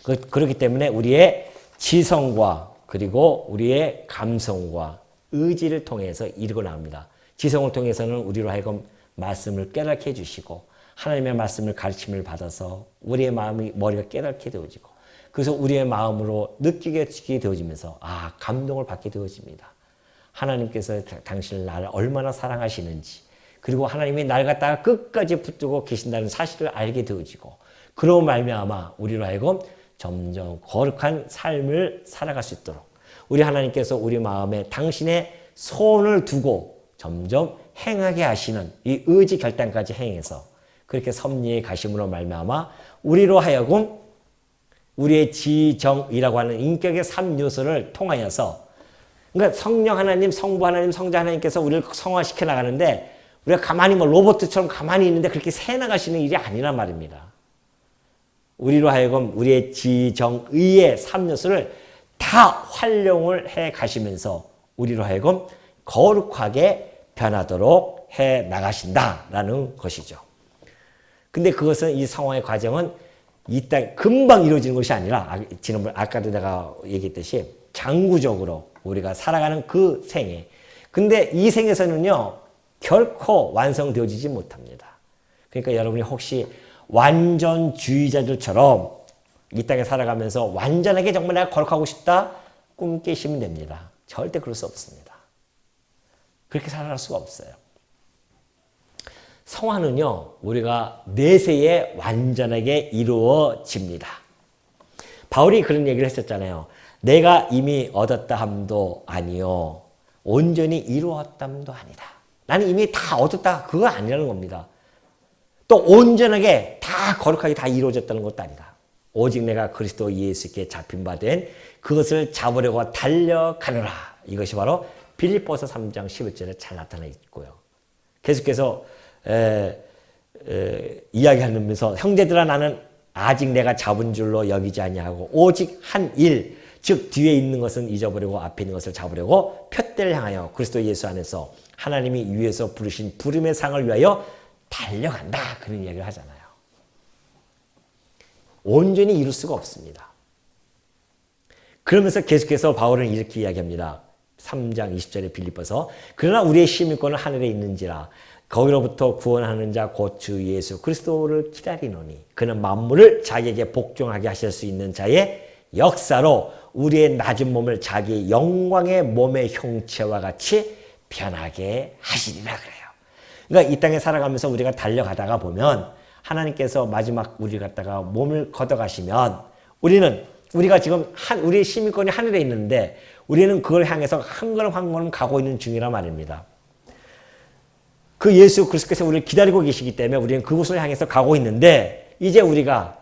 그렇기 때문에 우리의 지성과 그리고 우리의 감성과 의지를 통해서 이루고 나옵니다. 지성을 통해서는 우리로 하여금 말씀을 깨닫게 해주시고, 하나님의 말씀을 가르침을 받아서 우리의 마음이, 머리가 깨닫게 되어지고, 그래서 우리의 마음으로 느끼게 되어지면서 감동을 받게 되어집니다. 하나님께서 당신을 나를 얼마나 사랑하시는지, 그리고 하나님이 날 갖다가 끝까지 붙들고 계신다는 사실을 알게 되어지고, 그로 말미암아 우리로 하여금 점점 거룩한 삶을 살아갈 수 있도록 우리 하나님께서 우리 마음에 당신의 손을 두고 점점 행하게 하시는 이 의지 결단까지 행해서 그렇게 섭리에 가심으로 말미암아 우리로 하여금 우리의 지정이라고 하는 인격의 3요소를 통하여서, 그러니까 성령 하나님, 성부 하나님, 성자 하나님께서 우리를 성화시켜 나가는데 우리가 가만히 로봇처럼 가만히 있는데 그렇게 새 나가시는 일이 아니란 말입니다. 우리로 하여금 우리의 지정의의 3요소를 다 활용을 해 가시면서 우리로 하여금 거룩하게 변하도록 해 나가신다라는 것이죠. 근데 그것은, 이 성화의 과정은 이 땅 금방 이루어지는 것이 아니라, 지난번 아까도 내가 얘기했듯이 장구적으로 우리가 살아가는 그 생애. 근데 이 생에서는요, 결코 완성되어지지 못합니다. 그러니까 여러분이 혹시 완전주의자들처럼 이 땅에 살아가면서 완전하게 정말 내가 거룩하고 싶다 꿈 깨시면 됩니다. 절대 그럴 수 없습니다. 그렇게 살아갈 수가 없어요. 성화는요, 우리가 내세에 완전하게 이루어집니다. 바울이 그런 얘기를 했었잖아요. 내가 이미 얻었다 함도 아니요 온전히 이루었담도 아니다. 나는 이미 다 얻었다, 그거 아니라는 겁니다. 또 온전하게 다 거룩하게 다 이루어졌다는 것도 아니다. 오직 내가 그리스도 예수께 잡힌 바 된 그것을 잡으려고 달려가노라. 이것이 바로 빌립보서 3장 11절에 잘 나타나 있고요. 계속해서 이야기하면서 형제들아 나는 아직 내가 잡은 줄로 여기지 아니하고 오직 한 일, 즉 뒤에 있는 것은 잊어버리고 앞에 있는 것을 잡으려고 푯대를 향하여 그리스도 예수 안에서 하나님이 위에서 부르신 부름의 상을 위하여 달려간다. 그런 이야기를 하잖아요. 온전히 이룰 수가 없습니다. 그러면서 계속해서 바울은 이렇게 이야기합니다. 3장 20절에 빌립보서 그러나 우리의 시민권은 하늘에 있는지라 거기로부터 구원하는 자 곧 주 예수 그리스도를 기다리노니 그는 만물을 자기에게 복종하게 하실 수 있는 자의 역사로 우리의 낮은 몸을 자기 영광의 몸의 형체와 같이 변하게 하시리라 그래요. 그러니까 이 땅에 살아가면서 우리가 달려가다가 보면 하나님께서 마지막 우리를 갖다가 몸을 걷어가시면 우리가 지금 우리의 시민권이 하늘에 있는데 우리는 그걸 향해서 한 걸음 한 걸음 가고 있는 중이란 말입니다. 그 예수 그리스도께서 우리를 기다리고 계시기 때문에 우리는 그곳을 향해서 가고 있는데 이제 우리가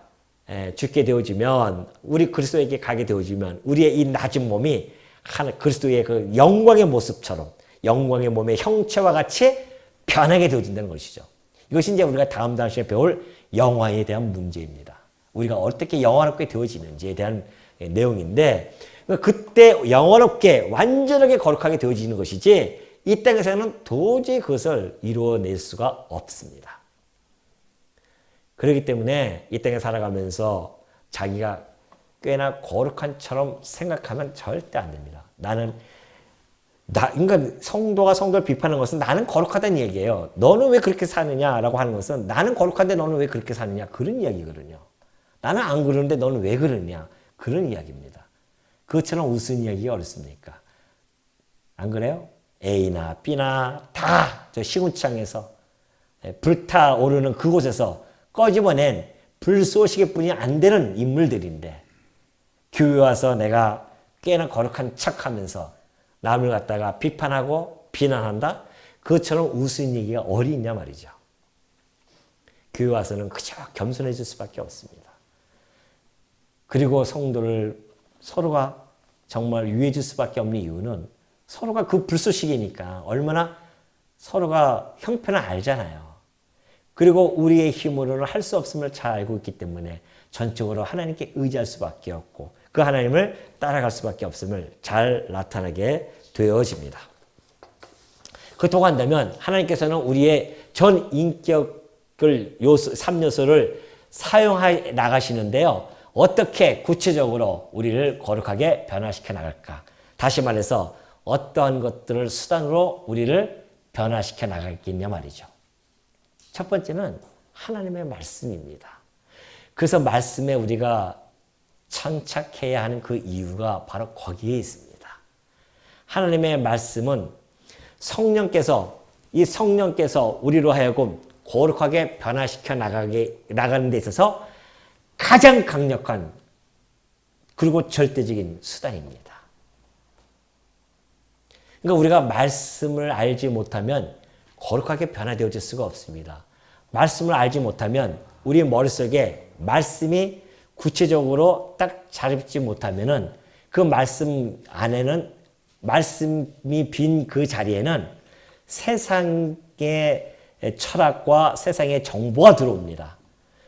죽게 되어지면 우리 그리스도에게 가게 되어지면 우리의 이 낮은 몸이 그리스도의 그 영광의 모습처럼 영광의 몸의 형체와 같이 변하게 되어진다는 것이죠. 이것이 이제 우리가 다음 시간에 배울 영화에 대한 문제입니다. 우리가 어떻게 영화롭게 되어지는지에 대한 내용인데 그러니까 그때 영원롭게 완전하게 거룩하게 되어지는 것이지 이 땅에서는 도저히 그것을 이루어낼 수가 없습니다. 그렇기 때문에 이 땅에 살아가면서 자기가 꽤나 거룩한처럼 생각하면 절대 안 됩니다. 그러니까 성도가 성도를 비판하는 것은 나는 거룩하다는 얘기예요. 너는 왜 그렇게 사느냐라고 하는 것은 나는 거룩한데 너는 왜 그렇게 사느냐 그런 이야기거든요. 나는 안 그러는데 너는 왜 그러냐 그런 이야기입니다. 그것처럼 우스운 이야기가 어렵습니까? 안 그래요? A나 B나 다 저 시궁창에서 불타오르는 그곳에서 꺼집어낸 불쏘시개뿐이 안 되는 인물들인데 교회 와서 내가 꽤나 거룩한 척하면서 남을 갖다가 비판하고 비난한다? 그것처럼 우스운 얘기가 어디 있냐 말이죠. 교회 와서는 그저 겸손해질 수밖에 없습니다. 그리고 성도를 서로가 정말 유해해 줄 수밖에 없는 이유는 서로가 그 불쏘시개니까 얼마나 서로가 형편을 알잖아요. 그리고 우리의 힘으로는 할 수 없음을 잘 알고 있기 때문에 전적으로 하나님께 의지할 수밖에 없고 그 하나님을 따라갈 수밖에 없음을 잘 나타나게 되어집니다. 그렇다고 한다면 하나님께서는 우리의 전 인격을 3요소를 사용해 나가시는데요. 어떻게 구체적으로 우리를 거룩하게 변화시켜 나갈까? 다시 말해서 어떠한 것들을 수단으로 우리를 변화시켜 나가겠냐 말이죠. 첫 번째는 하나님의 말씀입니다. 그래서 말씀에 우리가 천착해야 하는 그 이유가 바로 거기에 있습니다. 하나님의 말씀은 성령께서 우리로 하여금 거룩하게 변화시켜 나가는 데 있어서 가장 강력한 그리고 절대적인 수단입니다. 그러니까 우리가 말씀을 알지 못하면 거룩하게 변화되어질 수가 없습니다. 말씀을 알지 못하면 우리 머릿속에 말씀이 구체적으로 딱 자립지 못하면은 그 말씀 안에는 말씀이 빈 그 자리에는 세상의 철학과 세상의 정보가 들어옵니다.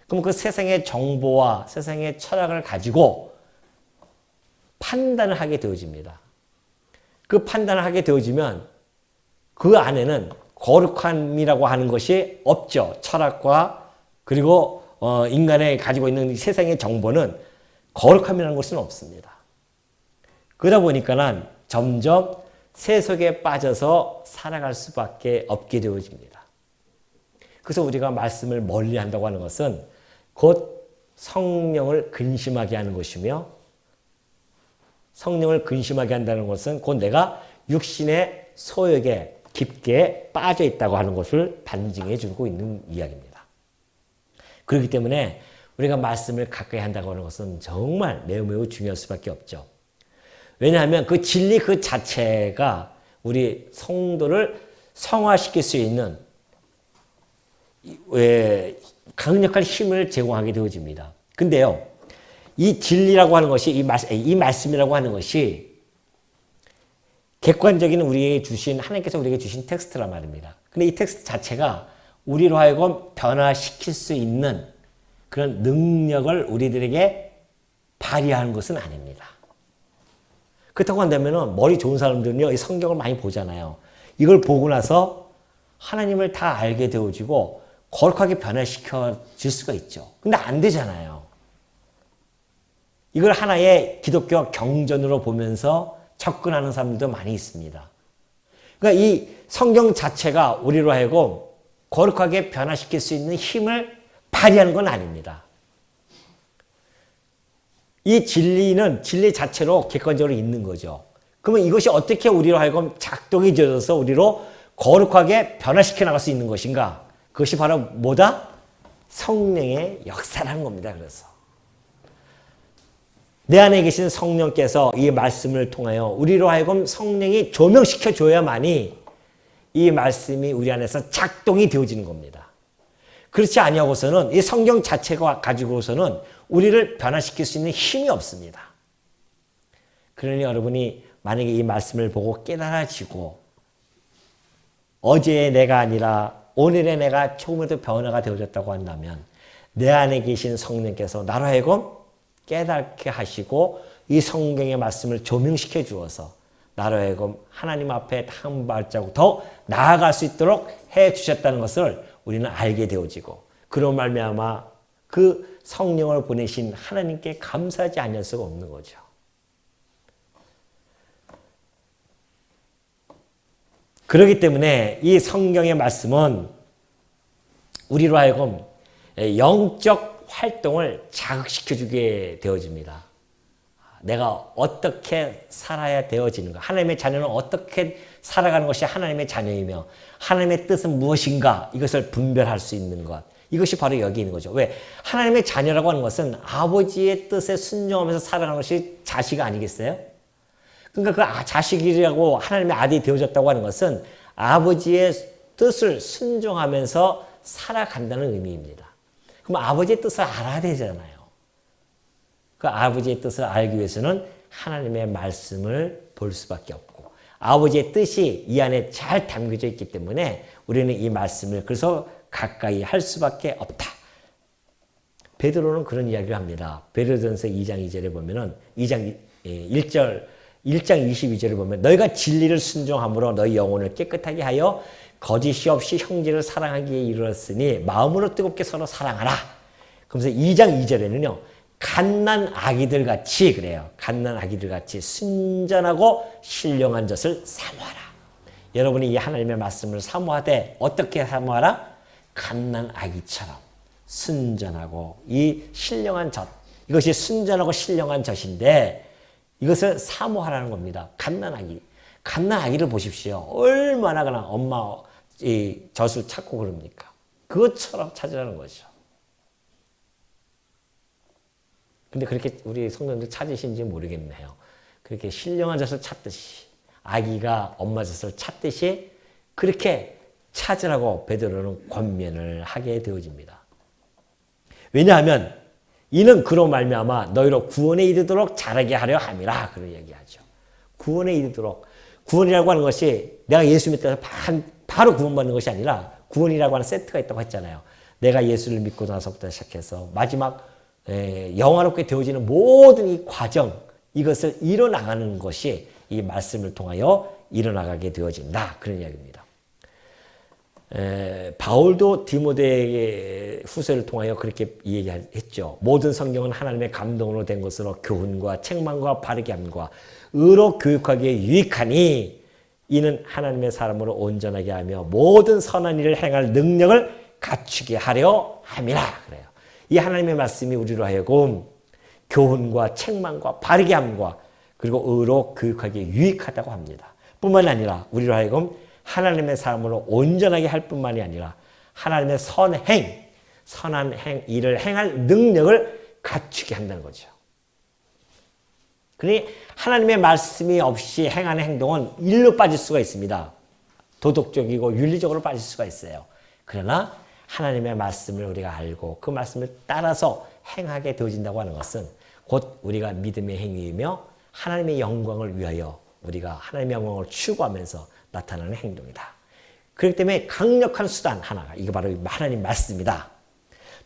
그럼 그 세상의 정보와 세상의 철학을 가지고 판단을 하게 되어집니다. 그 판단을 하게 되어지면 그 안에는 거룩함이라고 하는 것이 없죠. 철학과 그리고 인간이 가지고 있는 세상의 정보는 거룩함이라는 것은 없습니다. 그러다 보니까는 점점 세속에 빠져서 살아갈 수밖에 없게 되어집니다. 그래서 우리가 말씀을 멀리한다고 하는 것은 곧 성령을 근심하게 하는 것이며 성령을 근심하게 한다는 것은 곧 내가 육신의 소욕에 깊게 빠져 있다고 하는 것을 반증해 주고 있는 이야기입니다. 그렇기 때문에 우리가 말씀을 가까이 한다고 하는 것은 정말 매우 중요할 수밖에 없죠. 왜냐하면 그 진리 그 자체가 우리 성도를 성화시킬 수 있는 강력한 힘을 제공하게 되어집니다. 근데요, 이 진리라고 하는 것이, 이 말씀이라고 하는 것이 객관적인 하나님께서 우리에게 주신 텍스트란 말입니다. 근데 이 텍스트 자체가 우리로 하여금 변화시킬 수 있는 그런 능력을 우리들에게 발휘하는 것은 아닙니다. 그렇다고 한다면 머리 좋은 사람들은요, 이 성경을 많이 보잖아요. 이걸 보고 나서 하나님을 다 알게 되어지고 거룩하게 변화시켜질 수가 있죠. 근데 안 되잖아요. 이걸 하나의 기독교 경전으로 보면서 접근하는 사람들도 많이 있습니다. 그러니까 이 성경 자체가 우리로 하여금 거룩하게 변화시킬 수 있는 힘을 발휘하는 건 아닙니다. 이 진리는 진리 자체로 객관적으로 있는 거죠. 그러면 이것이 어떻게 우리로 하여금 작동이 되어서 우리로 거룩하게 변화시켜 나갈 수 있는 것인가? 그것이 바로 뭐다? 성령의 역사라는 겁니다. 그래서 내 안에 계신 성령께서 이 말씀을 통하여 우리로 하여금 성령이 조명시켜 줘야만이 이 말씀이 우리 안에서 작동이 되어지는 겁니다. 그렇지 아니하고서는 이 성경 자체가 가지고서는 우리를 변화시킬 수 있는 힘이 없습니다. 그러니 여러분이 만약에 이 말씀을 보고 깨달아지고 어제의 내가 아니라 오늘의 내가 조금이라도 변화가 되어졌다고 한다면 내 안에 계신 성령께서 나로 하여금 깨닫게 하시고 이 성경의 말씀을 조명시켜 주어서 나로 하여금 하나님 앞에 한 발자국 더 나아갈 수 있도록 해 주셨다는 것을 우리는 알게 되어지고, 그런 말미암아 그 성령을 보내신 하나님께 감사하지 않을 수가 없는 거죠. 그렇기 때문에 이 성경의 말씀은 우리로 하여금 영적 활동을 자극시켜주게 되어집니다. 내가 어떻게 살아야 되어지는가, 하나님의 자녀는 어떻게 살아가는 것이 하나님의 자녀이며 하나님의 뜻은 무엇인가, 이것을 분별할 수 있는 것, 이것이 바로 여기 있는 거죠. 왜? 하나님의 자녀라고 하는 것은 아버지의 뜻에 순종하면서 살아가는 것이 자식 아니겠어요? 그러니까 그 자식이라고 하나님의 아들이 되어졌다고 하는 것은 아버지의 뜻을 순종하면서 살아간다는 의미입니다. 그럼 아버지의 뜻을 알아야 되잖아요. 그 아버지의 뜻을 알기 위해서는 하나님의 말씀을 볼 수밖에 없고, 아버지의 뜻이 이 안에 잘 담겨져 있기 때문에 우리는 이 말씀을 그래서 가까이 할 수밖에 없다. 베드로는 그런 이야기를 합니다. 베드로전서 2장 2절에 보면은 2장 1장 22절에 보면 너희가 진리를 순종함으로 너희 영혼을 깨끗하게 하여 거짓이 없이 형제를 사랑하기에 이르렀으니 마음으로 뜨겁게 서로 사랑하라. 그러면서 2장 2절에는요. 갓난 아기들 같이, 그래요. 갓난 아기들 같이 순전하고 신령한 젖을 사모하라. 여러분이 이 하나님의 말씀을 사모하되 어떻게 사모하라? 갓난 아기처럼 순전하고 이 신령한 젖, 이것이 순전하고 신령한 젖인데 이것을 사모하라는 겁니다. 갓난 아기. 갓난 아기를 보십시오. 얼마나 그냥 엄마 이 젖을 찾고 그럽니까? 그것처럼 찾으라는 거죠. 근데 그렇게 우리 성도님들 찾으신지 모르겠네요. 그렇게 신령한 젖을 찾듯이, 아기가 엄마 젖을 찾듯이 그렇게 찾으라고 베드로는 권면을 하게 되어집니다. 왜냐하면 이는 그로 말미암아 너희로 구원에 이르도록 자라게 하려 함이라, 그런 얘기하죠. 구원에 이르도록. 구원이라고 하는 것이 내가 예수 믿다가 바로 구원받는 것이 아니라 구원이라고 하는 세트가 있다고 했잖아요. 내가 예수를 믿고 나서부터 시작해서 마지막 영화롭게 되어지는 모든 이 과정, 이것을 이뤄나가는 것이 이 말씀을 통하여 이뤄나가게 되어진다, 그런 이야기입니다. 바울도 디모데의 후서를 통하여 그렇게 얘기했죠. 모든 성경은 하나님의 감동으로 된 것으로 교훈과 책망과 바르게 함과 의로 교육하기에 유익하니 이는 하나님의 사람으로 온전하게 하며 모든 선한 일을 행할 능력을 갖추게 하려 함이라, 그래요. 이 하나님의 말씀이 우리로 하여금 교훈과 책망과 바르게 함과 그리고 의로 교육하기에 유익하다고 합니다. 뿐만 아니라 우리로 하여금 하나님의 사람으로 온전하게 할 뿐만이 아니라 하나님의 선한 일을 행할 능력을 갖추게 한다는 거죠. 그러니 하나님의 말씀이 없이 행하는 행동은 일로 빠질 수가 있습니다. 도덕적이고 윤리적으로 빠질 수가 있어요. 그러나 하나님의 말씀을 우리가 알고 그 말씀을 따라서 행하게 되어진다고 하는 것은 곧 우리가 믿음의 행위이며 하나님의 영광을 위하여 우리가 하나님의 영광을 추구하면서 나타나는 행동이다. 그렇기 때문에 강력한 수단 하나가 이게 바로 하나님 말씀이다.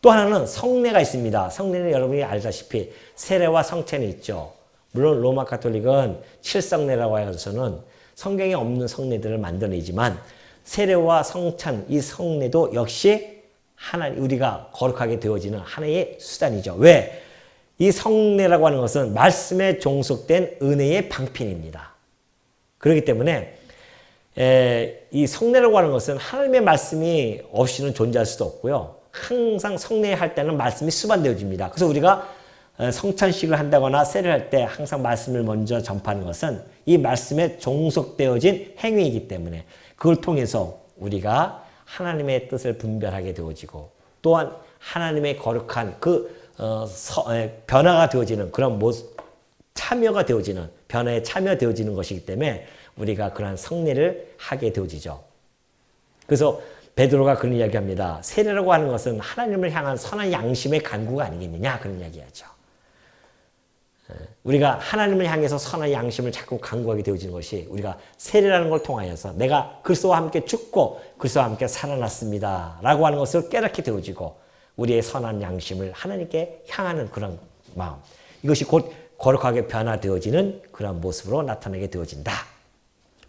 또 하나는 성례가 있습니다. 성례는 여러분이 알다시피 세례와 성찬이 있죠. 물론 로마 가톨릭은 7성례라고 해서는 성경에 없는 성례들을 만들어내지만 세례와 성찬, 이 성례도 역시 우리가 거룩하게 되어지는 하나의 수단이죠. 왜? 이 성례라고 하는 것은 말씀에 종속된 은혜의 방편입니다. 그렇기 때문에 이 성례라고 하는 것은 하나님의 말씀이 없이는 존재할 수도 없고요. 항상 성례할 때는 말씀이 수반되어집니다. 그래서 우리가 성찬식을 한다거나 세례를 할 때 항상 말씀을 먼저 전파하는 것은 이 말씀에 종속되어진 행위이기 때문에 그걸 통해서 우리가 하나님의 뜻을 분별하게 되어지고 또한 하나님의 거룩한 변화가 되어지는 그런 참여가 되어지는 변화에 참여되어지는 것이기 때문에 우리가 그러한 성례를 하게 되어지죠. 그래서 베드로가 그런 이야기합니다. 세례라고 하는 것은 하나님을 향한 선한 양심의 간구가 아니겠느냐, 그런 이야기하죠. 우리가 하나님을 향해서 선한 양심을 자꾸 간구하게 되어지는 것이 우리가 세례라는 걸 통하여서 내가 그리스도와 함께 죽고 그리스도와 함께 살아났습니다 라고 하는 것을 깨닫게 되어지고 우리의 선한 양심을 하나님께 향하는 그런 마음, 이것이 곧 거룩하게 변화되어지는 그런 모습으로 나타나게 되어진다.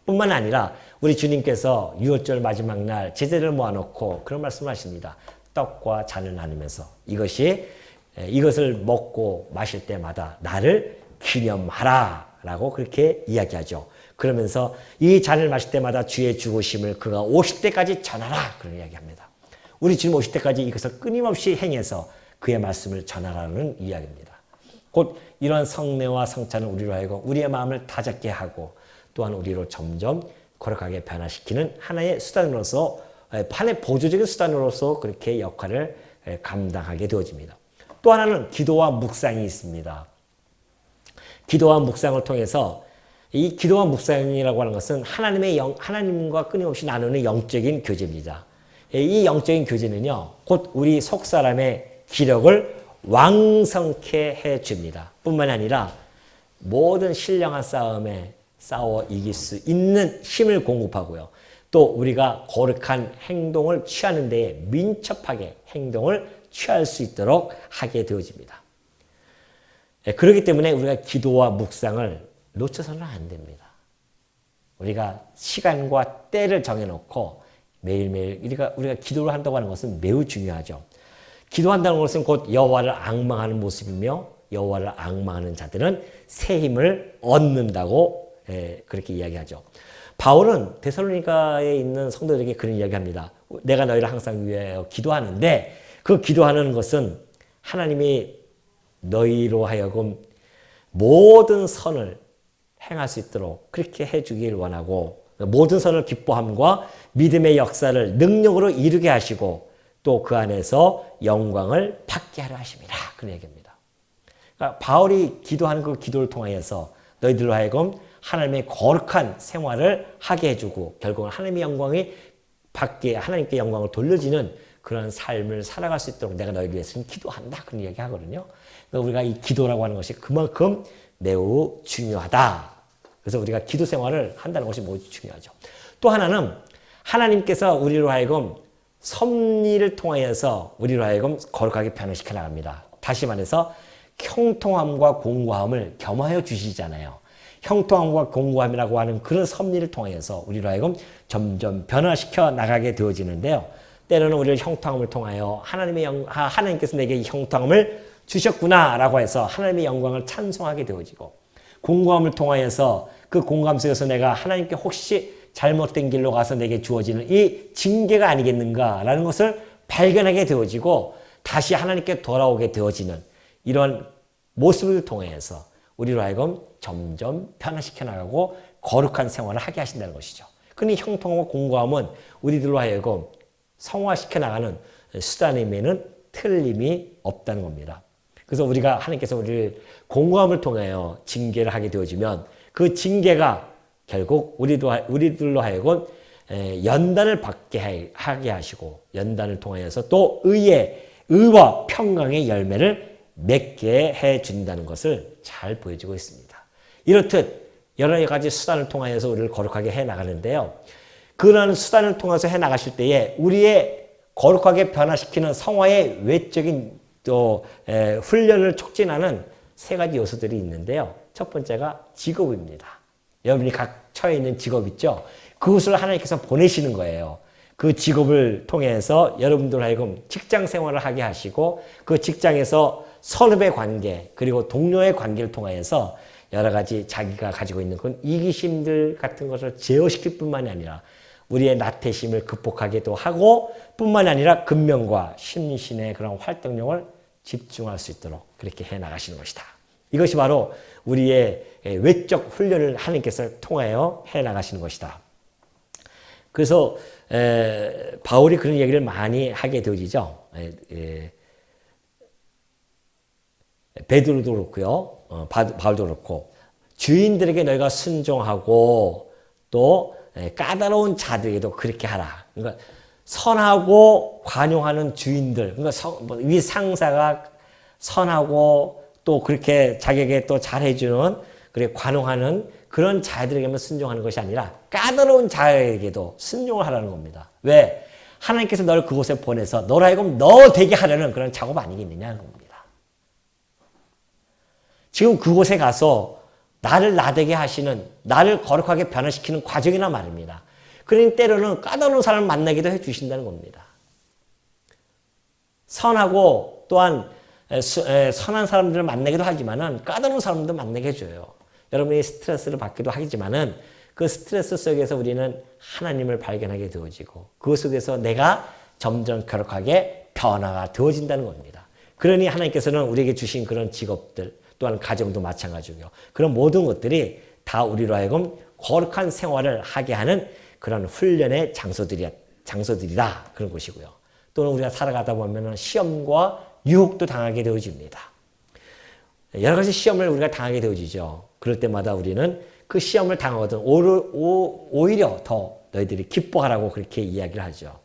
뿐만 아니라 우리 주님께서 유월절 마지막 날 제자들을 모아놓고 그런 말씀을 하십니다. 떡과 잔을 나누면서 이것을 먹고 마실 때마다 나를 기념하라 라고 그렇게 이야기하죠. 그러면서 이 잔을 마실 때마다 주의 죽으심을 그가 오실 때까지 전하라 그런 이야기합니다. 우리 주님 오실 때까지 이것을 끊임없이 행해서 그의 말씀을 전하라는 이야기입니다. 곧 이런 성례와 성찬은 우리로 하여금 우리의 마음을 다잡게 하고 또한 우리로 점점 거룩하게 변화시키는 하나의 수단으로서 하나의 보조적인 수단으로서 그렇게 역할을 감당하게 되어집니다. 또 하나는 기도와 묵상이 있습니다. 기도와 묵상을 통해서 이 기도와 묵상이라고 하는 것은 하나님과 끊임없이 나누는 영적인 교제입니다. 이 영적인 교제는요, 곧 우리 속 사람의 기력을 왕성케 해줍니다. 뿐만 아니라 모든 신령한 싸움에 싸워 이길 수 있는 힘을 공급하고요. 또 우리가 거룩한 행동을 취하는 데에 민첩하게 행동을 취할 수 있도록 하게 되어집니다. 그렇기 때문에 우리가 기도와 묵상을 놓쳐서는 안 됩니다. 우리가 시간과 때를 정해놓고 매일매일 우리가 기도를 한다고 하는 것은 매우 중요하죠. 기도한다는 것은 곧 여호와를 앙망하는 모습이며 여호와를 앙망하는 자들은 새 힘을 얻는다고 그렇게 이야기하죠. 바울은 데살로니가에 있는 성도들에게 그런 이야기합니다. 내가 너희를 항상 위하여 기도하는데 그 기도하는 것은 하나님이 너희로 하여금 모든 선을 행할 수 있도록 그렇게 해주길 원하고 모든 선을 기뻐함과 믿음의 역사를 능력으로 이루게 하시고 또 그 안에서 영광을 받게 하려 하십니다. 그런 얘기입니다. 그러니까 바울이 기도하는 그 기도를 통하여서 너희들로 하여금 하나님의 거룩한 생활을 하게 해주고 결국은 하나님의 영광이 받게 하나님께 영광을 돌려지는 그런 삶을 살아갈 수 있도록 내가 너희를 위해서는 기도한다. 그런 이야기 하거든요. 그러니까 우리가 이 기도라고 하는 것이 그만큼 매우 중요하다. 그래서 우리가 기도 생활을 한다는 것이 매우 중요하죠. 또 하나는 하나님께서 우리로 하여금 섭리를 통하여서 우리로 하여금 거룩하게 변화시켜 나갑니다. 다시 말해서 형통함과 공고함을 겸하여 주시잖아요. 형통함과 공고함이라고 하는 그런 섭리를 통하여서 우리로 하여금 점점 변화시켜 나가게 되어지는데요. 때로는 우리를 형통함을 통하여 하나님께서 내게 형통함을 주셨구나라고 해서 하나님의 영광을 찬송하게 되어지고 공고함을 통하여서 그 공감 속에서 내가 하나님께 혹시 잘못된 길로 가서 내게 주어지는 이 징계가 아니겠는가라는 것을 발견하게 되어지고 다시 하나님께 돌아오게 되어지는 이런 모습을 통해서 우리로 하여금 점점 변화시켜 나가고 거룩한 생활을 하게 하신다는 것이죠. 그러니 형통과 공고함은 우리들로 하여금 성화시켜 나가는 수단임에는 틀림이 없다는 겁니다. 그래서 우리가 하나님께서 우리를 공고함을 통하여 징계를 하게 되어지면 그 징계가 결국 우리들로 하여금 연단을 받게 하게 하시고 연단을 통하여서 또 의와 평강의 열매를 맺게 해준다는 것을 잘 보여주고 있습니다. 이렇듯 여러 가지 수단을 통하여서 우리를 거룩하게 해나가는데요. 그러한 수단을 통해서 해나가실 때에 우리의 거룩하게 변화시키는 성화의 외적인 또 훈련을 촉진하는 세 가지 요소들이 있는데요. 첫 번째가 직업입니다. 여러분이 각 처해 있는 직업 있죠? 그것을 하나님께서 보내시는 거예요. 그 직업을 통해서 여러분들 하여금 직장 생활을 하게 하시고 그 직장에서 선후배 관계 그리고 동료의 관계를 통하여서 여러 가지 자기가 가지고 있는 그런 이기심들 같은 것을 제어시킬 뿐만이 아니라 우리의 나태심을 극복하기도 하고 뿐만 아니라 근면과 심리신의 그런 활동력을 집중할 수 있도록 그렇게 해나가시는 것이다. 이것이 바로 우리의 외적 훈련을 하나님께서 통하여 해나가시는 것이다. 그래서 바울이 그런 얘기를 많이 하게 되어지죠. 베드로도 그렇고요. 바울도 그렇고 주인들에게 너희가 순종하고 또 까다로운 자들에게도 그렇게 하라. 그러니까 선하고 관용하는 주인들, 그러니까 위 상사가 선하고 또 그렇게 자기에게 또 잘해주는 그래 관용하는 그런 자들에게만 순종하는 것이 아니라 까다로운 자에게도 순종을 하라는 겁니다. 왜? 하나님께서 너를 그곳에 보내서 너를 하여금 너 되게 하려는 그런 작업 아니겠느냐는 겁니다. 지금 그곳에 가서 나를 나되게 하시는, 나를 거룩하게 변화시키는 과정이란 말입니다. 그러니 때로는 까다로운 사람을 만나기도 해 주신다는 겁니다. 선하고 또한 선한 사람들을 만나기도 하지만은 까다로운 사람들도 만나게 해줘요. 여러분이 스트레스를 받기도 하지만은 그 스트레스 속에서 우리는 하나님을 발견하게 되어지고 그 속에서 내가 점점 거룩하게 변화가 되어진다는 겁니다. 그러니 하나님께서는 우리에게 주신 그런 직업들 또한 가정도 마찬가지고요. 그런 모든 것들이 다 우리로 하여금 거룩한 생활을 하게 하는 그런 훈련의 장소들이다. 그런 것이고요. 또는 우리가 살아가다 보면 시험과 유혹도 당하게 되어집니다. 여러 가지 시험을 우리가 당하게 되어지죠. 그럴 때마다 우리는 그 시험을 당하거든 오히려 더 너희들이 기뻐하라고 그렇게 이야기를 하죠.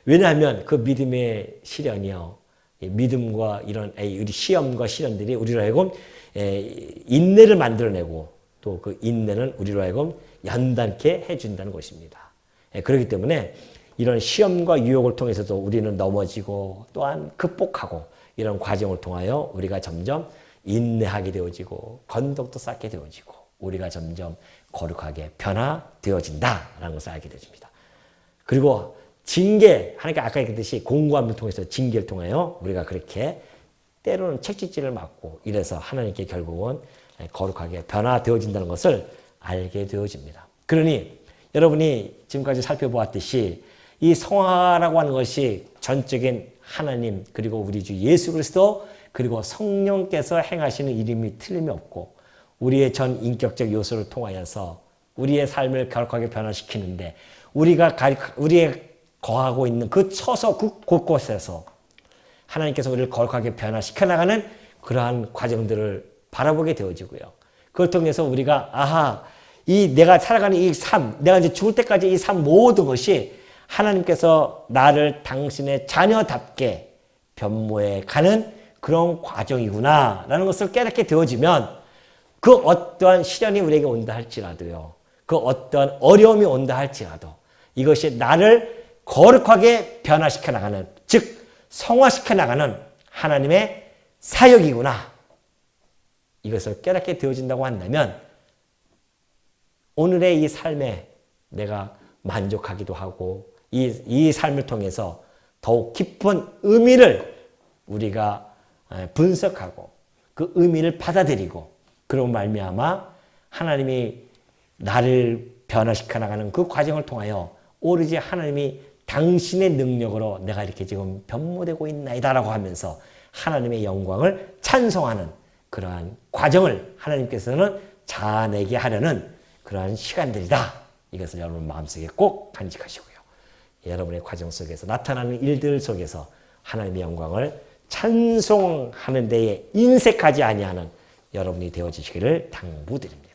왜냐하면 그 믿음의 시련이요. 믿음과 이런 우리 시험과 시련들이 우리로 하여금 인내를 만들어내고 또 그 인내는 우리로 하여금 연단케 해준다는 것입니다. 그렇기 때문에 이런 시험과 유혹을 통해서도 우리는 넘어지고 또한 극복하고 이런 과정을 통하여 우리가 점점 인내하게 되어지고 건덕도 쌓게 되어지고 우리가 점점 거룩하게 변화되어진다라는 것을 알게 되어집니다. 그리고 징계, 하나님께 아까 얘기했듯이 공고함을 통해서 징계를 통하여 우리가 그렇게 때로는 채찍질을 맞고 이래서 하나님께 결국은 거룩하게 변화되어진다는 것을 알게 되어집니다. 그러니 여러분이 지금까지 살펴보았듯이 이 성화라고 하는 것이 전적인 하나님 그리고 우리 주 예수 그리스도 그리고 성령께서 행하시는 일임이 틀림이 없고 우리의 전 인격적 요소를 통하여서 우리의 삶을 거룩하게 변화시키는데 우리의 거하고 있는 그 처소 그 곳곳에서 하나님께서 우리를 거룩하게 변화시켜 나가는 그러한 과정들을 바라보게 되어지고요. 그걸 통해서 우리가 내가 살아가는 이 삶, 내가 이제 죽을 때까지 이 삶 모든 것이 하나님께서 나를 당신의 자녀답게 변모해 가는 그런 과정이구나라는 것을 깨닫게 되어지면 그 어떠한 시련이 우리에게 온다 할지라도요. 그 어떠한 어려움이 온다 할지라도 이것이 나를 거룩하게 변화시켜 나가는 즉 성화시켜 나가는 하나님의 사역이구나. 이것을 깨닫게 되어진다고 한다면 오늘의 이 삶에 내가 만족하기도 하고 이 삶을 통해서 더욱 깊은 의미를 우리가 분석하고 그 의미를 받아들이고 그런 말미암아 하나님이 나를 변화시켜 나가는 그 과정을 통하여 오로지 하나님이 당신의 능력으로 내가 이렇게 지금 변모되고 있나이다라고 하면서 하나님의 영광을 찬송하는 그러한 과정을 하나님께서는 자아내게 하려는 그러한 시간들이다. 이것을 여러분 마음속에 꼭 간직하시고요. 여러분의 과정 속에서 나타나는 일들 속에서 하나님의 영광을 찬송하는 데에 인색하지 아니하는 여러분이 되어지시기를 당부드립니다.